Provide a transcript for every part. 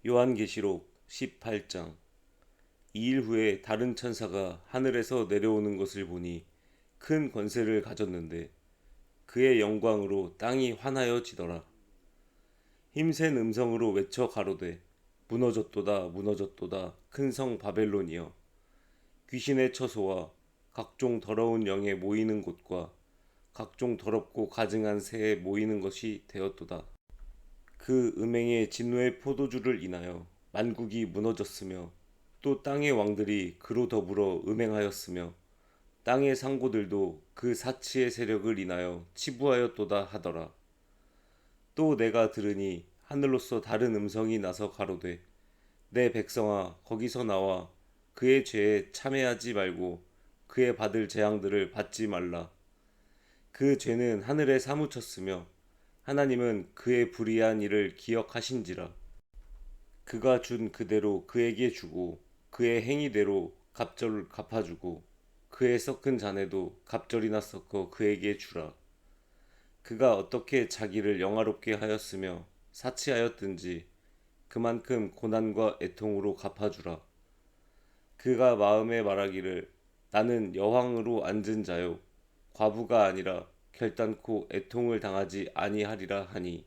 요한계시록 18장. 2일 후에 다른 천사가 하늘에서 내려오는 것을 보니 큰 권세를 가졌는데 그의 영광으로 땅이 환하여지더라. 힘센 음성으로 외쳐 가로되 무너졌도다 무너졌도다 큰 성 바벨론이여, 귀신의 처소와 각종 더러운 영에 모이는 곳과 각종 더럽고 가증한 새에 모이는 것이 되었도다. 그 음행의 진노의 포도주를 인하여 만국이 무너졌으며 또 땅의 왕들이 그로 더불어 음행하였으며 땅의 상고들도 그 사치의 세력을 인하여 치부하였도다 하더라. 또 내가 들으니 하늘로서 다른 음성이 나서 가로되 내 백성아 거기서 나와 그의 죄에 참회하지 말고 그의 받을 재앙들을 받지 말라. 그 죄는 하늘에 사무쳤으며 하나님은 그의 불의한 일을 기억하신지라. 그가 준 그대로 그에게 주고 그의 행위대로 갑절을 갚아주고 그의 섞은 잔에도 갑절이나 섞어 그에게 주라. 그가 어떻게 자기를 영화롭게 하였으며 사치하였든지 그만큼 고난과 애통으로 갚아주라. 그가 마음에 말하기를 나는 여왕으로 앉은 자요 과부가 아니라 결단코 애통을 당하지 아니하리라 하니,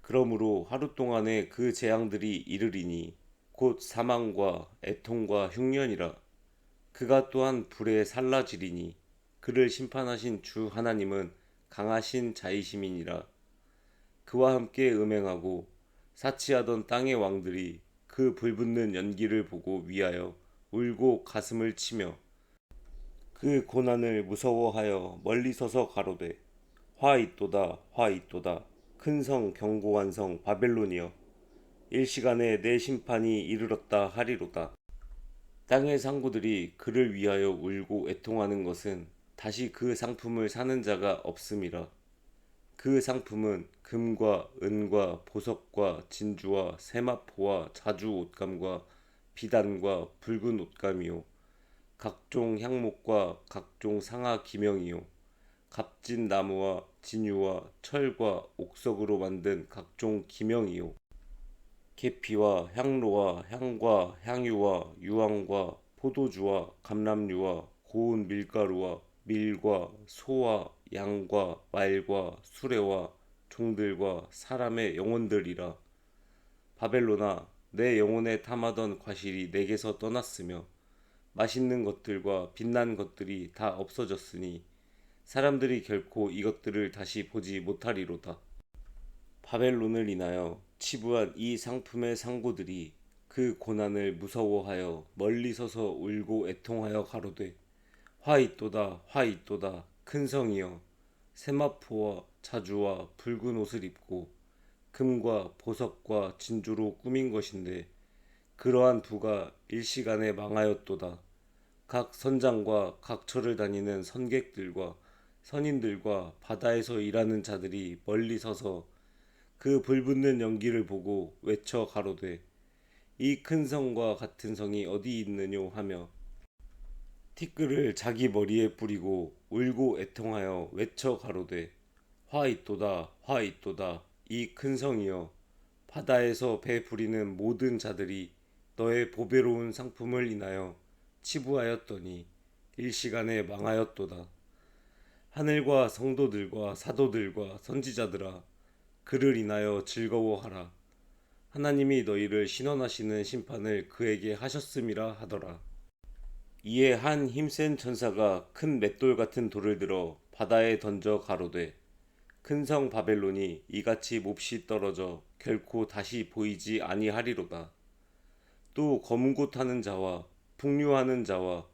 그러므로 하루 동안에 그 재앙들이 이르리니 곧 사망과 애통과 흉년이라. 그가 또한 불에 살라지리니 그를 심판하신 주 하나님은 강하신 자이심이니라. 그와 함께 음행하고 사치하던 땅의 왕들이 그 불붙는 연기를 보고 위하여 울고 가슴을 치며 그 고난을 무서워하여 멀리 서서 가로되 화 있도다 화 있도다 큰 성 견고한 성 바벨론이여, 일시간에 내 심판이 이르렀다 하리로다. 땅의 상구들이 그를 위하여 울고 애통하는 것은 다시 그 상품을 사는 자가 없음이라. 그 상품은 금과 은과 보석과 진주와 세마포와 자주 옷감과 비단과 붉은 옷감이요 각종 향목과 각종 상아 기명이요 값진 나무와 진유와 철과 옥석으로 만든 각종 기명이요 계피와 향로와 향과 향유와 유황과 포도주와 감람류와 고운 밀가루와 밀과 소와 양과 말과 수레와 종들과 사람의 영혼들이라. 바벨론아, 내 영혼에 탐하던 과실이 내게서 떠났으며 맛있는 것들과 빛난 것들이 다 없어졌으니 사람들이 결코 이것들을 다시 보지 못하리로다. 바벨론을 인하여 치부한 이 상품의 상고들이 그 고난을 무서워하여 멀리 서서 울고 애통하여 가로되 화 있도다 화 있도다 큰 성이여, 세마포와 자주와 붉은 옷을 입고 금과 보석과 진주로 꾸민 것인데 그러한 부가 일시간에 망하였도다. 각 선장과 각 처를 다니는 선객들과 선인들과 바다에서 일하는 자들이 멀리 서서 그 불붙는 연기를 보고 외쳐 가로되 이 큰 성과 같은 성이 어디 있느뇨 하며 티끌을 자기 머리에 뿌리고 울고 애통하여 외쳐 가로되 화 있도다 화 있도다 이 큰 성이여, 바다에서 배 부리는 모든 자들이 너의 보배로운 상품을 인하여 치부하였더니 일시간에 망하였도다. 하늘과 성도들과 사도들과 선지자들아, 그를 인하여 즐거워하라. 하나님이 너희를 신원하시는 심판을 그에게 하셨음이라 하더라. 이에 한 힘센 천사가 큰 맷돌 같은 돌을 들어 바다에 던져 가로되 큰 성 바벨론이 이같이 몹시 떨어져 결코 다시 보이지 아니하리로다. 또 검은 곳 하는 자와 풍류하는 자와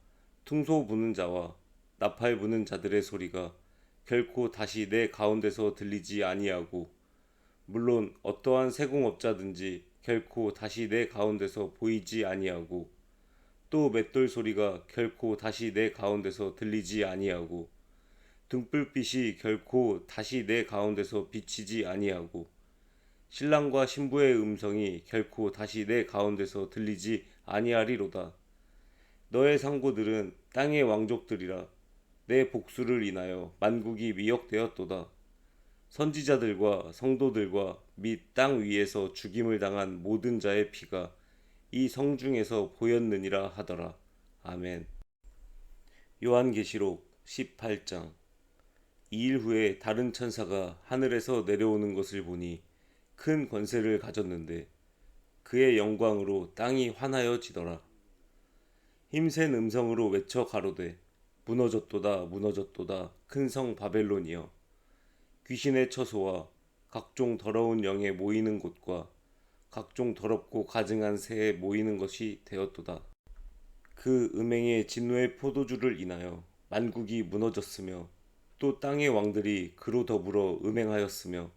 퉁소 부는 자와 나팔 부는 자들의 소리가 결코 다시 내 가운데서 들리지 아니하고, 물론 어떠한 세공업자든지 결코 다시 내 가운데서 보이지 아니하고, 또 맷돌 소리가 결코 다시 내 가운데서 들리지 아니하고, 등불빛이 결코 다시 내 가운데서 비치지 아니하고, 신랑과 신부의 음성이 결코 다시 내 가운데서 들리지 아니하리로다. 너의 상고들은 땅의 왕족들이라. 내 복수를 인하여 만국이 미혹되었도다. 선지자들과 성도들과 및 땅 위에서 죽임을 당한 모든 자의 피가 이 성중에서 보였느니라 하더라. 아멘. 요한계시록 18장. 2일 후에 다른 천사가 하늘에서 내려오는 것을 보니 큰 권세를 가졌는데 그의 영광으로 땅이 환하여지더라. 힘센 음성으로 외쳐 가로되 무너졌도다 무너졌도다 큰 성 바벨론이여, 귀신의 처소와 각종 더러운 영에 모이는 곳과 각종 더럽고 가증한 새에 모이는 것이 되었도다. 그 음행의 진노의 포도주를 인하여 만국이 무너졌으며 또 땅의 왕들이 그로 더불어 음행하였으며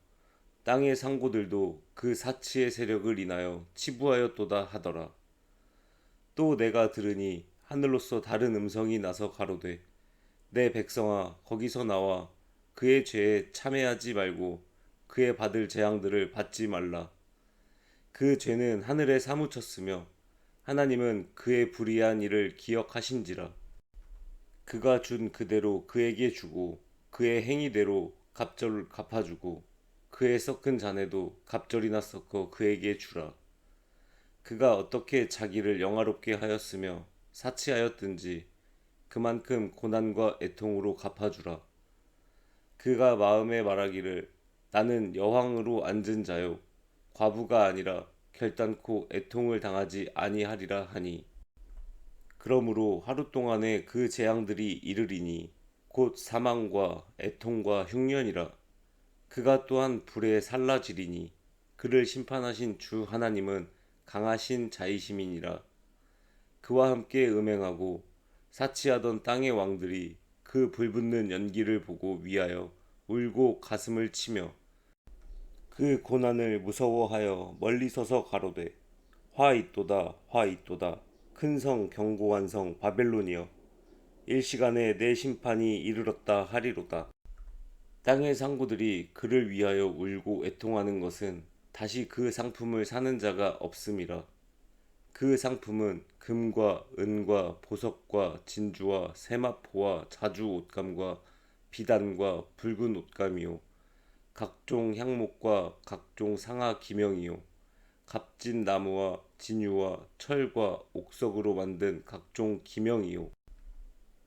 땅의 상고들도 그 사치의 세력을 인하여 치부하였도다 하더라. 또 내가 들으니 하늘로서 다른 음성이 나서 가로되 내 백성아 거기서 나와 그의 죄에 참회하지 말고 그의 받을 재앙들을 받지 말라. 그 죄는 하늘에 사무쳤으며 하나님은 그의 불의한 일을 기억하신지라. 그가 준 그대로 그에게 주고 그의 행위대로 갑절을 갚아주고 그의 섞은 잔에도 갑절이나 섞어 그에게 주라. 그가 어떻게 자기를 영화롭게 하였으며 사치하였든지 그만큼 고난과 애통으로 갚아주라. 그가 마음에 말하기를 나는 여왕으로 앉은 자요 과부가 아니라 결단코 애통을 당하지 아니하리라 하니, 그러므로 하루 동안에 그 재앙들이 이르리니 곧 사망과 애통과 흉년이라. 그가 또한 불에 살라지리니 그를 심판하신 주 하나님은 강하신 자이심이니라. 그와 함께 음행하고 사치하던 땅의 왕들이 그 불붙는 연기를 보고 위하여 울고 가슴을 치며 그 고난을 무서워하여 멀리 서서 가로되 화 있도다 화 있도다 큰 성 견고한 성 바벨론이여, 일시간에 내 심판이 이르렀다 하리로다. 땅의 상고들이 그를 위하여 울고 애통하는 것은 다시 그 상품을 사는 자가 없음이라. 그 상품은 금과 은과 보석과 진주와 세마포와 자주 옷감과 비단과 붉은 옷감이요 각종 향목과 각종 상아 기명이요 값진 나무와 진유와 철과 옥석으로 만든 각종 기명이요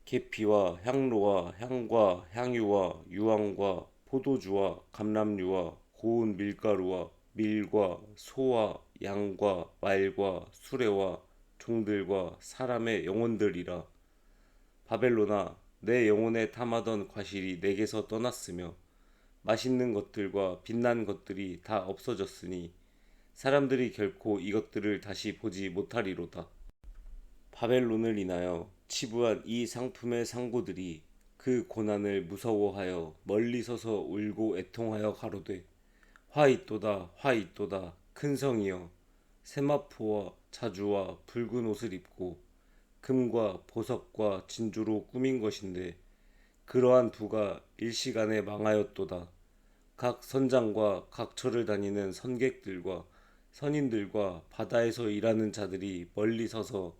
계피와 향로와 향과 향유와 유황과 포도주와 감람류와 고운 밀가루와 밀과 소와 양과 말과 수레와 종들과 사람의 영혼들이라. 바벨론아, 내 영혼에 탐하던 과실이 내게서 떠났으며 맛있는 것들과 빛난 것들이 다 없어졌으니 사람들이 결코 이것들을 다시 보지 못하리로다. 바벨론을 인하여 치부한 이 상품의 상고들이 그 고난을 무서워하여 멀리 서서 울고 애통하여 가로되 화 있도다 화 있도다 큰 성이여, 세마포와 자주와 붉은 옷을 입고 금과 보석과 진주로 꾸민 것인데 그러한 부가 일시간에 망하였도다. 각 선장과 각 처를 다니는 선객들과 선인들과 바다에서 일하는 자들이 멀리 서서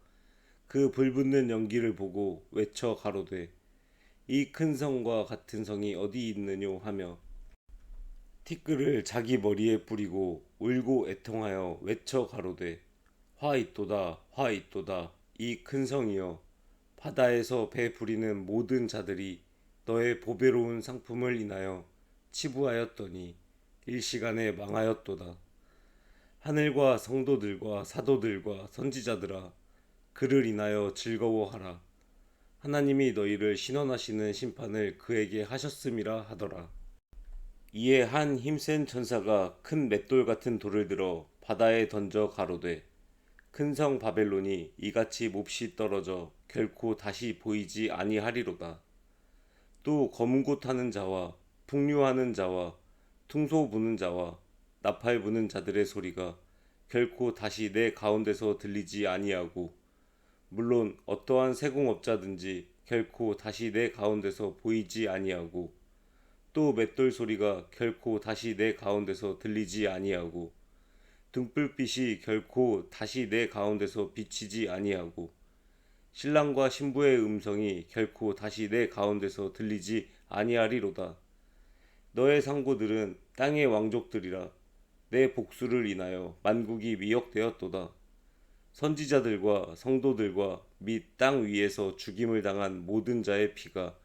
그 불붙는 연기를 보고 외쳐 가로되 이 큰 성과 같은 성이 어디 있느뇨 하며 티끌을 자기 머리에 뿌리고 울고 애통하여 외쳐 가로되 화 있도다 화 있도다 이 큰 성이여, 바다에서 배 부리는 모든 자들이 너의 보배로운 상품을 인하여 치부하였더니 일시간에 망하였도다. 하늘과 성도들과 사도들과 선지자들아, 그를 인하여 즐거워하라. 하나님이 너희를 신원하시는 심판을 그에게 하셨음이라 하더라. 이에 한 힘센 천사가 큰 맷돌 같은 돌을 들어 바다에 던져 가로되 큰 성 바벨론이 이같이 몹시 떨어져 결코 다시 보이지 아니하리로다. 또 검은 곳 하는 자와 풍류하는 자와 퉁소 부는 자와 나팔 부는 자들의 소리가 결코 다시 내 가운데서 들리지 아니하고, 물론 어떠한 세공업자든지 결코 다시 내 가운데서 보이지 아니하고, 또 맷돌 소리가 결코 다시 내 가운데서 들리지 아니하고, 등불빛이 결코 다시 내 가운데서 비치지 아니하고, 신랑과 신부의 음성이 결코 다시 내 가운데서 들리지 아니하리로다. 너의 상고들은 땅의 왕족들이라. 내 복수를 인하여 만국이 미혹되었도다. 선지자들과 성도들과 및 땅 위에서 죽임을 당한 모든 자의 피가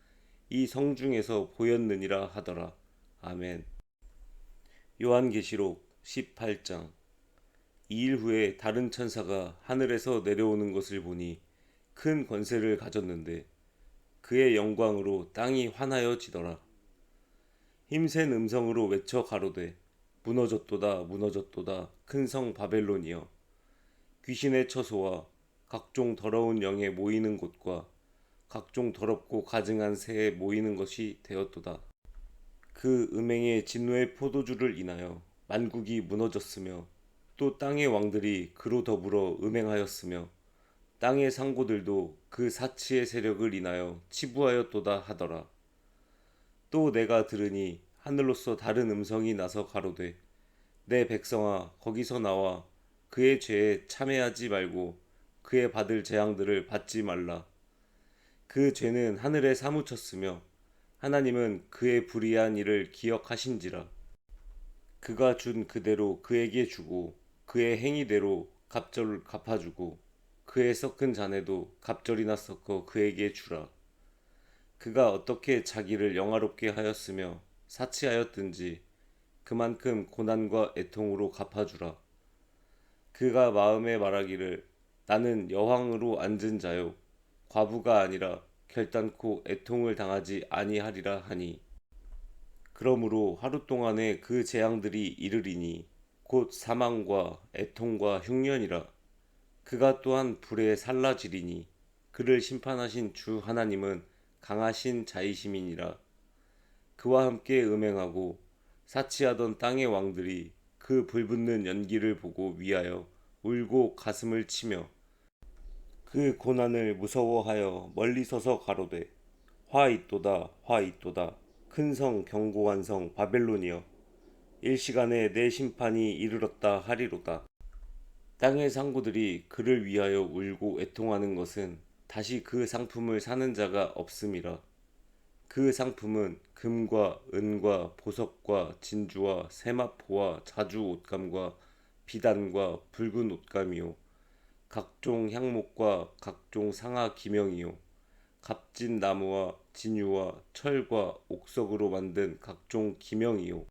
이 성중에서 보였느니라 하더라. 아멘. 요한계시록 18장. 2일 후에 다른 천사가 하늘에서 내려오는 것을 보니 큰 권세를 가졌는데 그의 영광으로 땅이 환하여지더라. 힘센 음성으로 외쳐 가로되 무너졌도다 무너졌도다 큰 성 바벨론이여, 귀신의 처소와 각종 더러운 영에 모이는 곳과 각종 더럽고 가증한 새에 모이는 것이 되었도다. 그 음행의 진노의 포도주를 인하여 만국이 무너졌으며 또 땅의 왕들이 그로 더불어 음행하였으며 땅의 상고들도 그 사치의 세력을 인하여 치부하였도다 하더라. 또 내가 들으니 하늘로서 다른 음성이 나서 가로되 내 백성아 거기서 나와 그의 죄에 참회하지 말고 그의 받을 재앙들을 받지 말라. 그 죄는 하늘에 사무쳤으며 하나님은 그의 불의한 일을 기억하신지라. 그가 준 그대로 그에게 주고 그의 행위대로 갑절을 갚아주고 그의 섞은 잔에도 갑절이나 섞어 그에게 주라. 그가 어떻게 자기를 영화롭게 하였으며 사치하였든지 그만큼 고난과 애통으로 갚아주라. 그가 마음에 말하기를 나는 여왕으로 앉은 자요 과부가 아니라 결단코 애통을 당하지 아니하리라 하니, 그러므로 하루 동안에 그 재앙들이 이르리니 곧 사망과 애통과 흉년이라. 그가 또한 불에 살라지리니 그를 심판하신 주 하나님은 강하신 자이심이니라. 그와 함께 음행하고 사치하던 땅의 왕들이 그 불붙는 연기를 보고 위하여 울고 가슴을 치며 그 고난을 무서워하여 멀리 서서 가로되 화 있도다 화 있도다 큰 성 견고한 성 바벨론이여, 일시간에 내 심판이 이르렀다 하리로다. 땅의 상고들이 그를 위하여 울고 애통하는 것은 다시 그 상품을 사는 자가 없음이라. 그 상품은 금과 은과 보석과 진주와 세마포와 자주 옷감과 비단과 붉은 옷감이요 각종 향목과 각종 상아 기명이요 값진 나무와 진유와 철과 옥석으로 만든 각종 기명이요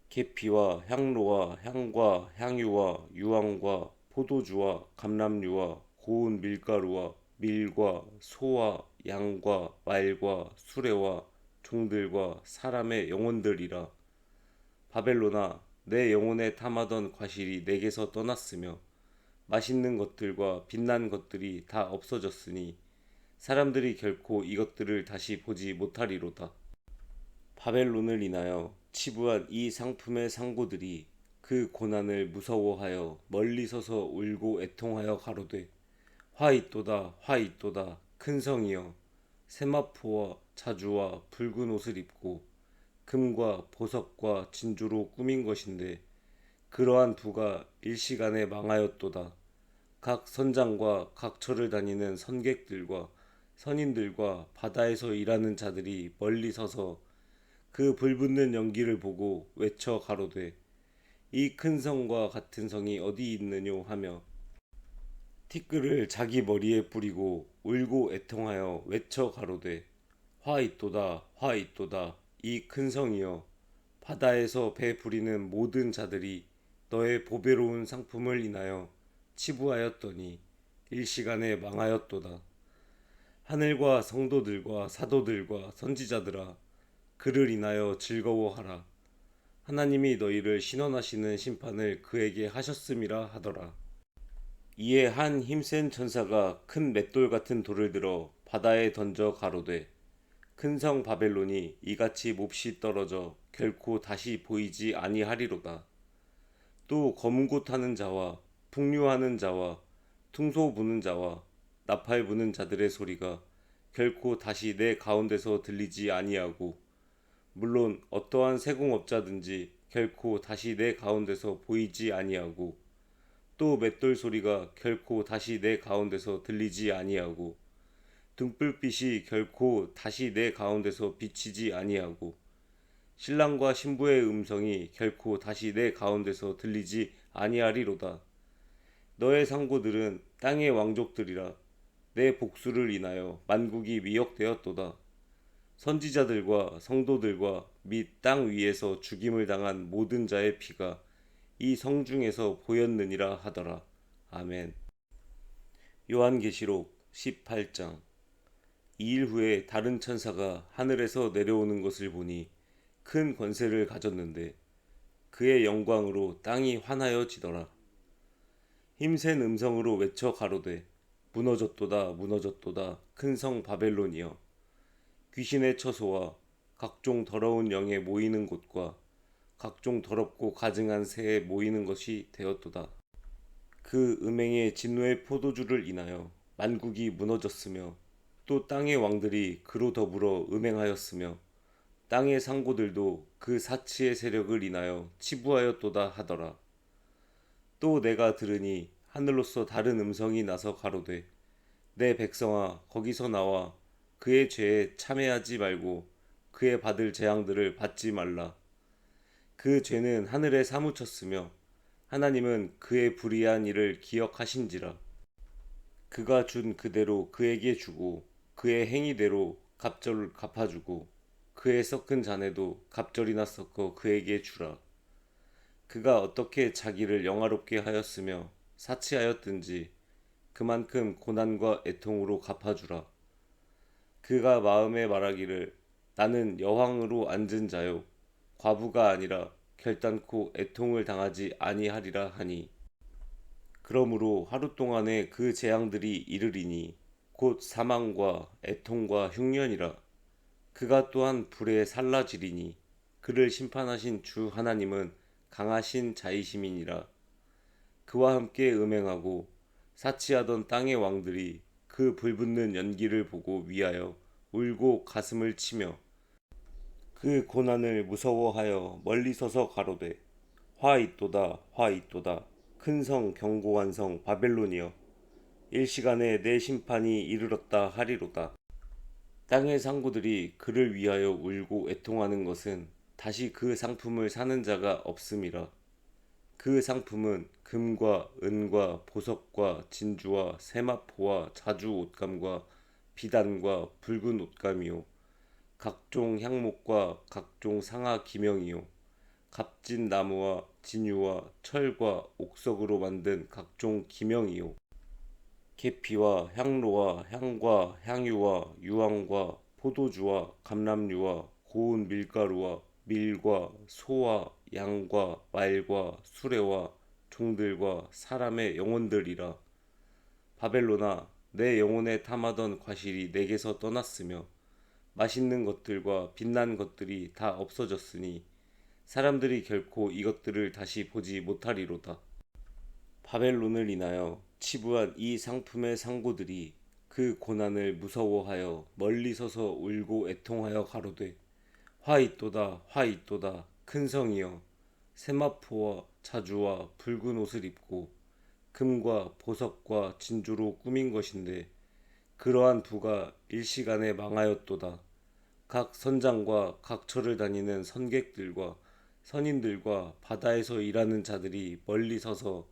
계피와 향로와 향과 향유와 유황과 포도주와 감람류와 고운 밀가루와 밀과 소와 양과 말과 수레와 종들과 사람의 영혼들이라. 바벨론아, 내 영혼에 탐하던 과실이 내게서 떠났으며 맛있는 것들과 빛난 것들이 다 없어졌으니 사람들이 결코 이것들을 다시 보지 못하리로다. 바벨론을 인하여 치부한 이 상품의 상고들이 그 고난을 무서워하여 멀리 서서 울고 애통하여 가로되 화 있도다 화 있도다 큰 성이여, 세마포와 자주와 붉은 옷을 입고 금과 보석과 진주로 꾸민 것인데 그러한 부가 일시간에 망하였도다. 각 선장과 각 처를 다니는 선객들과 선인들과 바다에서 일하는 자들이 멀리 서서 그 불붙는 연기를 보고 외쳐 가로되 이 큰 성과 같은 성이 어디 있느뇨 하며 티끌을 자기 머리에 뿌리고 울고 애통하여 외쳐 가로되 화 있도다 화 있도다 이 큰 성이여, 바다에서 배 부리는 모든 자들이 너의 보배로운 상품을 인하여 치부하였더니 일시간에 망하였도다. 하늘과 성도들과 사도들과 선지자들아, 그를 인하여 즐거워하라. 하나님이 너희를 신원하시는 심판을 그에게 하셨음이라 하더라. 이에 한 힘센 천사가 큰 맷돌 같은 돌을 들어 바다에 던져 가로되 큰 성 바벨론이 이같이 몹시 떨어져 결코 다시 보이지 아니하리로다. 또 검은 고 타는 자와 풍류하는 자와 퉁소 부는 자와 나팔 부는 자들의 소리가 결코 다시 내 가운데서 들리지 아니하고, 물론 어떠한 세공업자든지 결코 다시 내 가운데서 보이지 아니하고, 또 맷돌 소리가 결코 다시 내 가운데서 들리지 아니하고, 등불빛이 결코 다시 내 가운데서 비치지 아니하고, 신랑과 신부의 음성이 결코 다시 내 가운데서 들리지 아니하리로다. 너의 상고들은 땅의 왕족들이라. 내 복수를 인하여 만국이 미혹되었도다. 선지자들과 성도들과 및 땅 위에서 죽임을 당한 모든 자의 피가 이 성중에서 보였느니라 하더라. 아멘. 요한계시록 18장. 2일 후에 다른 천사가 하늘에서 내려오는 것을 보니 큰 권세를 가졌는데 그의 영광으로 땅이 환하여지더라. 힘센 음성으로 외쳐 가로되 무너졌도다 무너졌도다 큰 성 바벨론이여, 귀신의 처소와 각종 더러운 영에 모이는 곳과 각종 더럽고 가증한 새에 모이는 것이 되었도다. 그 음행의 진노의 포도주를 인하여 만국이 무너졌으며 또 땅의 왕들이 그로 더불어 음행하였으며 땅의 상고들도 그 사치의 세력을 인하여 치부하였도다 하더라. 또 내가 들으니 하늘로서 다른 음성이 나서 가로되 내 백성아 거기서 나와 그의 죄에 참회하지 말고 그의 받을 재앙들을 받지 말라. 그 죄는 하늘에 사무쳤으며 하나님은 그의 불의한 일을 기억하신지라. 그가 준 그대로 그에게 주고 그의 행위대로 갑절을 갚아주고 그의 섞은 잔에도 갑절이나 섞어 그에게 주라. 그가 어떻게 자기를 영화롭게 하였으며 사치하였든지 그만큼 고난과 애통으로 갚아주라. 그가 마음에 말하기를 나는 여왕으로 앉은 자요 과부가 아니라 결단코 애통을 당하지 아니하리라 하니, 그러므로 하루 동안에 그 재앙들이 이르리니 곧 사망과 애통과 흉년이라. 그가 또한 불에 살라지리니 그를 심판하신 주 하나님은 강하신 자이심이니라. 그와 함께 음행하고 사치하던 땅의 왕들이 그 불붙는 연기를 보고 위하여 울고 가슴을 치며 그 고난을 무서워하여 멀리 서서 가로되 화 있도다 화 있도다 큰 성 견고한 성 바벨론이여, 일시간에 내 심판이 이르렀다 하리로다. 땅의 상고들이 그를 위하여 울고 애통하는 것은 다시 그 상품을 사는 자가 없음이라. 그 상품은 금과 은과 보석과 진주와 세마포와 자주 옷감과 비단과 붉은 옷감이요 각종 향목과 각종 상아 기명이요 값진 나무와 진유와 철과 옥석으로 만든 각종 기명이요 계피와 향로와 향과 향유와 유황과 포도주와 감람류와 고운 밀가루와 밀과 소와 양과 말과 수레와 종들과 사람의 영혼들이라. 바벨론아, 내 영혼에 탐하던 과실이 내게서 떠났으며 맛있는 것들과 빛난 것들이 다 없어졌으니 사람들이 결코 이것들을 다시 보지 못하리로다. 바벨론을 인하여 치부한 이 상품의 상고들이 그 고난을 무서워하여 멀리 서서 울고 애통하여 가로되 화 있도다 화 있도다 큰 성이여, 세마포와 자주와 붉은 옷을 입고 금과 보석과 진주로 꾸민 것인데 그러한 부가 일시간에 망하였도다. 각 선장과 각 처를 다니는 선객들과 선인들과 바다에서 일하는 자들이 멀리 서서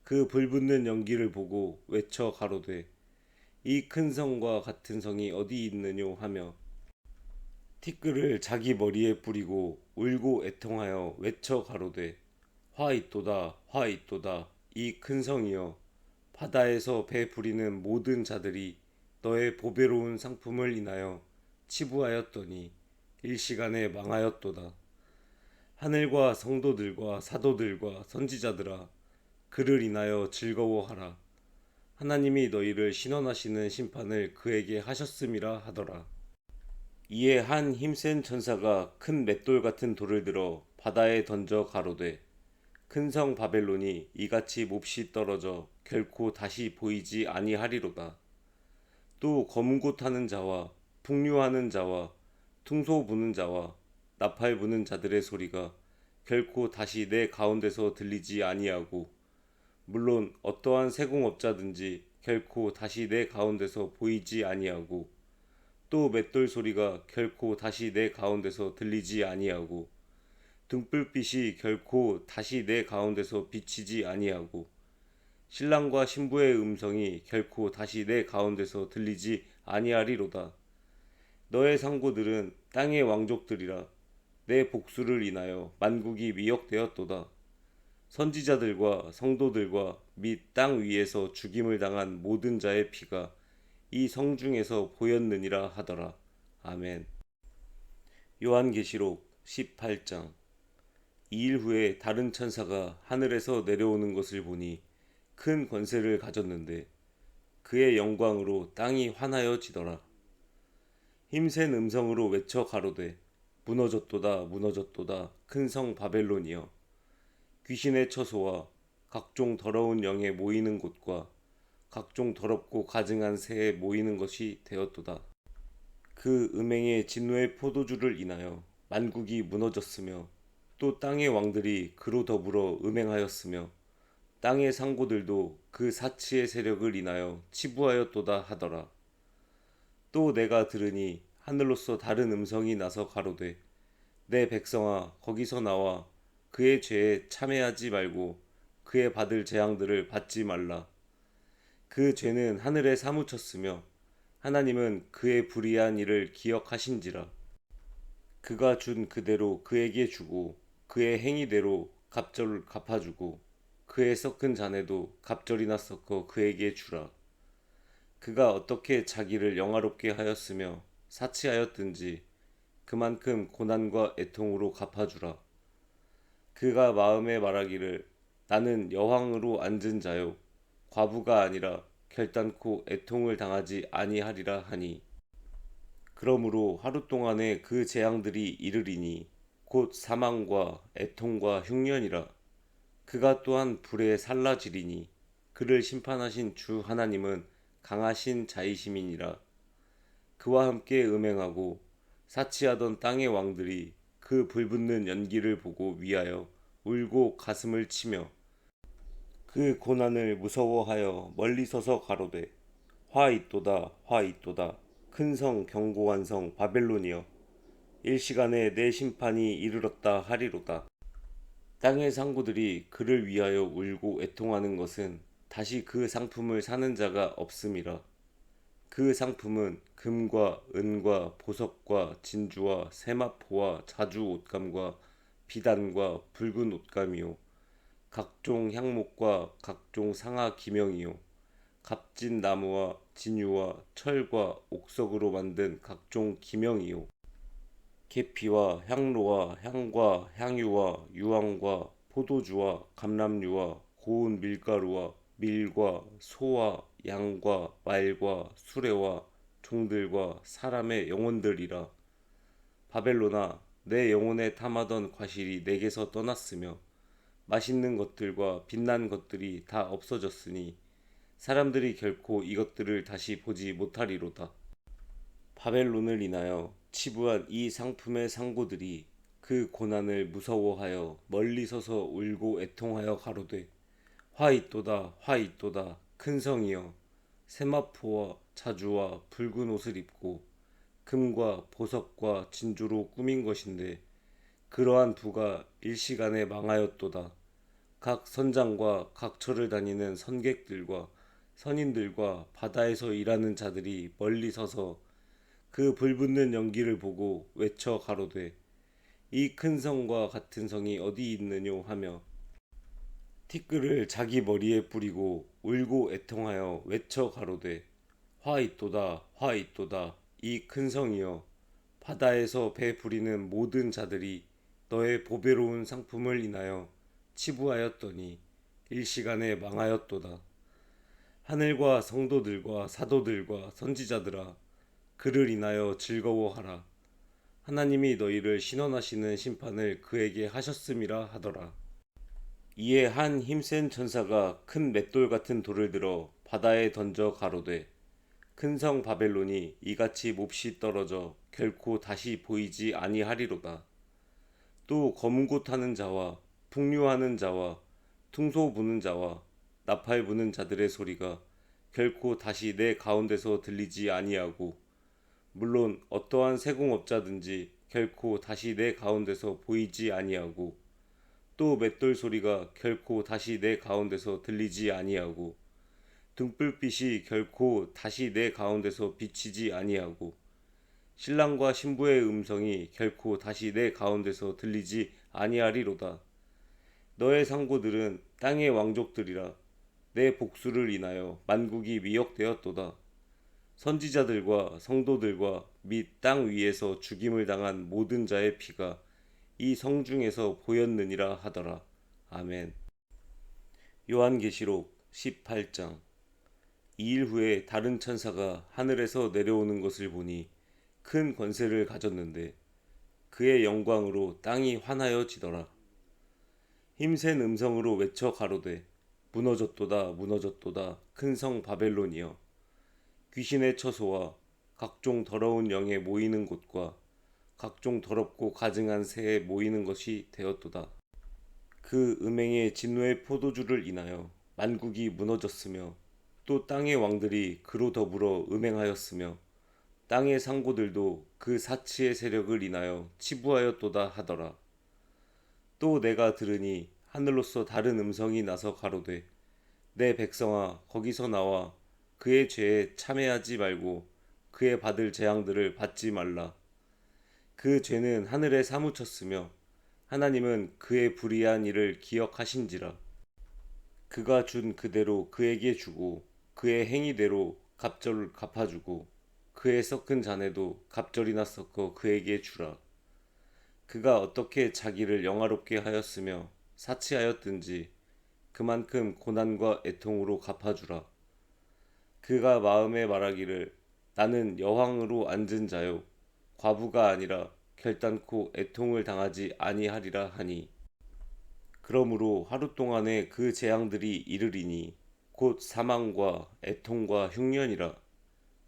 그 불붙는 연기를 보고 외쳐 가로되 이 큰 성과 같은 성이 어디 있느뇨 하며 티끌을 자기 머리에 뿌리고 울고 애통하여 외쳐 가로되 화 있도다 화 있도다 이 큰 성이여, 바다에서 배 부리는 모든 자들이 너의 보배로운 상품을 인하여 치부하였더니 일시간에 망하였도다. 하늘과 성도들과 사도들과 선지자들아, 그를 인하여 즐거워하라. 하나님이 너희를 신원하시는 심판을 그에게 하셨음이라 하더라. 이에 한 힘센 천사가 큰 맷돌 같은 돌을 들어 바다에 던져 가로되 큰 성 바벨론이 이같이 몹시 떨어져 결코 다시 보이지 아니하리로다. 또 검은 곳 하는 자와 풍류하는 자와 퉁소 부는 자와 나팔 부는 자들의 소리가 결코 다시 내 가운데서 들리지 아니하고, 물론 어떠한 세공업자든지 결코 다시 내 가운데서 보이지 아니하고, 또 맷돌 소리가 결코 다시 내 가운데서 들리지 아니하고 등불빛이 결코 다시 내 가운데서 비치지 아니하고 신랑과 신부의 음성이 결코 다시 내 가운데서 들리지 아니하리로다. 너의 상고들은 땅의 왕족들이라. 내 복수를 인하여 만국이 미혹되었도다. 선지자들과 성도들과 및 땅 위에서 죽임을 당한 모든 자의 피가 이 성중에서 보였느니라 하더라. 아멘. 요한계시록 18장. 2일 후에 다른 천사가 하늘에서 내려오는 것을 보니 큰 권세를 가졌는데 그의 영광으로 땅이 환하여지더라. 힘센 음성으로 외쳐 가로되 무너졌도다 무너졌도다 큰 성 바벨론이여, 귀신의 처소와 각종 더러운 영에 모이는 곳과 각종 더럽고 가증한 새에 모이는 것이 되었도다. 그 음행의 진노의 포도주를 인하여 만국이 무너졌으며 또 땅의 왕들이 그로 더불어 음행하였으며 땅의 상고들도 그 사치의 세력을 인하여 치부하였도다 하더라. 또 내가 들으니 하늘로서 다른 음성이 나서 가로되 내 백성아 거기서 나와 그의 죄에 참회하지 말고 그의 받을 재앙들을 받지 말라. 그 죄는 하늘에 사무쳤으며 하나님은 그의 불의한 일을 기억하신지라. 그가 준 그대로 그에게 주고 그의 행위대로 갑절을 갚아주고 그의 섞은 잔에도 갑절이나 섞어 그에게 주라. 그가 어떻게 자기를 영화롭게 하였으며 사치하였든지 그만큼 고난과 애통으로 갚아주라. 그가 마음에 말하기를 나는 여왕으로 앉은 자요 과부가 아니라 결단코 애통을 당하지 아니하리라 하니, 그러므로 하루 동안에 그 재앙들이 이르리니 곧 사망과 애통과 흉년이라. 그가 또한 불에 살라지리니 그를 심판하신 주 하나님은 강하신 자이심이니라. 그와 함께 음행하고 사치하던 땅의 왕들이 그 불붙는 연기를 보고 위하여 울고 가슴을 치며 그 고난을 무서워하여 멀리 서서 가로되 화 있도다 화 있도다 큰 성 견고한 성 바벨론이여, 일시간에 내 심판이 이르렀다 하리로다. 땅의 상구들이 그를 위하여 울고 애통하는 것은 다시 그 상품을 사는 자가 없음이라. 그 상품은 금과 은과 보석과 진주와 세마포와 자주 옷감과 비단과 붉은 옷감이요 각종 향목과 각종 상아 기명이요 값진 나무와 진유와 철과 옥석으로 만든 각종 기명이요 계피와 향로와 향과 향유와 유황과 포도주와 감람류와 고운 밀가루와 밀과 소와 양과 말과 수레와 종들과 사람의 영혼들이라. 바벨론아, 내 영혼에 탐하던 과실이 내게서 떠났으며 맛있는 것들과 빛난 것들이 다 없어졌으니 사람들이 결코 이것들을 다시 보지 못하리로다. 바벨론을 인하여 치부한 이 상품의 상고들이 그 고난을 무서워하여 멀리 서서 울고 애통하여 가로되 화 있도다 화 있도다 큰 성이여, 세마포와 자주와 붉은 옷을 입고 금과 보석과 진주로 꾸민 것인데 그러한 부가 일시간에 망하였도다. 각 선장과 각 처를 다니는 선객들과 선인들과 바다에서 일하는 자들이 멀리 서서 그 불붙는 연기를 보고 외쳐 가로되 이 큰 성과 같은 성이 어디 있느뇨 하며 티끌을 자기 머리에 뿌리고 울고 애통하여 외쳐 가로되 화 있도다 화 있도다 이 큰 성이여, 바다에서 배 부리는 모든 자들이 너의 보배로운 상품을 인하여 치부하였더니 일시간에 망하였도다. 하늘과 성도들과 사도들과 선지자들아, 그를 인하여 즐거워하라. 하나님이 너희를 신원하시는 심판을 그에게 하셨음이라 하더라. 이에 한 힘센 천사가 큰 맷돌 같은 돌을 들어 바다에 던져 가로되 큰 성 바벨론이 이같이 몹시 떨어져 결코 다시 보이지 아니하리로다. 또 검은고 타는 자와 풍류하는 자와 퉁소 부는 자와 나팔 부는 자들의 소리가 결코 다시 내 가운데서 들리지 아니하고 물론 어떠한 세공업자든지 결코 다시 내 가운데서 보이지 아니하고 또 맷돌 소리가 결코 다시 내 가운데서 들리지 아니하고 등불빛이 결코 다시 내 가운데서 비치지 아니하고 신랑과 신부의 음성이 결코 다시 내 가운데서 들리지 아니하리로다. 너의 상고들은 땅의 왕족들이라. 내 복수를 인하여 만국이 미혹되었도다. 선지자들과 성도들과 및 땅 위에서 죽임을 당한 모든 자의 피가 이 성중에서 보였느니라 하더라. 아멘. 요한계시록 18장. 2일 후에 다른 천사가 하늘에서 내려오는 것을 보니 큰 권세를 가졌는데 그의 영광으로 땅이 환하여지더라. 힘센 음성으로 외쳐 가로되 무너졌도다 무너졌도다 큰 성 바벨론이여, 귀신의 처소와 각종 더러운 영에 모이는 곳과 각종 더럽고 가증한 새에 모이는 것이 되었도다. 그 음행의 진노의 포도주를 인하여 만국이 무너졌으며 또 땅의 왕들이 그로 더불어 음행하였으며 땅의 상고들도 그 사치의 세력을 인하여 치부하였도다 하더라. 또 내가 들으니 하늘로서 다른 음성이 나서 가로되 내 백성아 거기서 나와 그의 죄에 참회하지 말고 그의 받을 재앙들을 받지 말라. 그 죄는 하늘에 사무쳤으며 하나님은 그의 불의한 일을 기억하신지라. 그가 준 그대로 그에게 주고 그의 행위대로 갑절을 갚아주고 그의 섞은 잔에도 갑절이나 섞어 그에게 주라. 그가 어떻게 자기를 영화롭게 하였으며 사치하였든지 그만큼 고난과 애통으로 갚아주라. 그가 마음에 말하기를 나는 여왕으로 앉은 자요 과부가 아니라 결단코 애통을 당하지 아니하리라 하니, 그러므로 하루 동안에 그 재앙들이 이르리니 곧 사망과 애통과 흉년이라.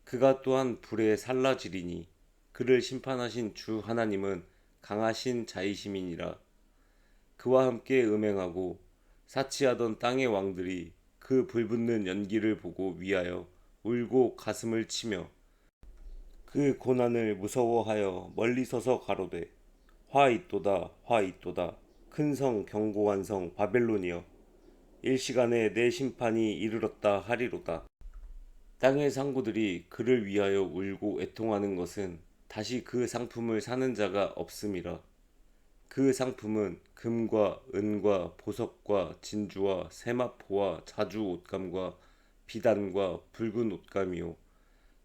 그가 또한 불에 살라지리니 그를 심판하신 주 하나님은 강하신 자이심이니라. 그와 함께 음행하고 사치하던 땅의 왕들이 그 불붙는 연기를 보고 위하여 울고 가슴을 치며 그 고난을 무서워하여 멀리 서서 가로되 화 있도다 화 있도다 큰 성 견고한 성 바벨론이여, 일시간에 내 심판이 이르렀다 하리로다. 땅의 상구들이 그를 위하여 울고 애통하는 것은 다시 그 상품을 사는 자가 없음이라. 그 상품은 금과 은과 보석과 진주와 세마포와 자주 옷감과 비단과 붉은 옷감이요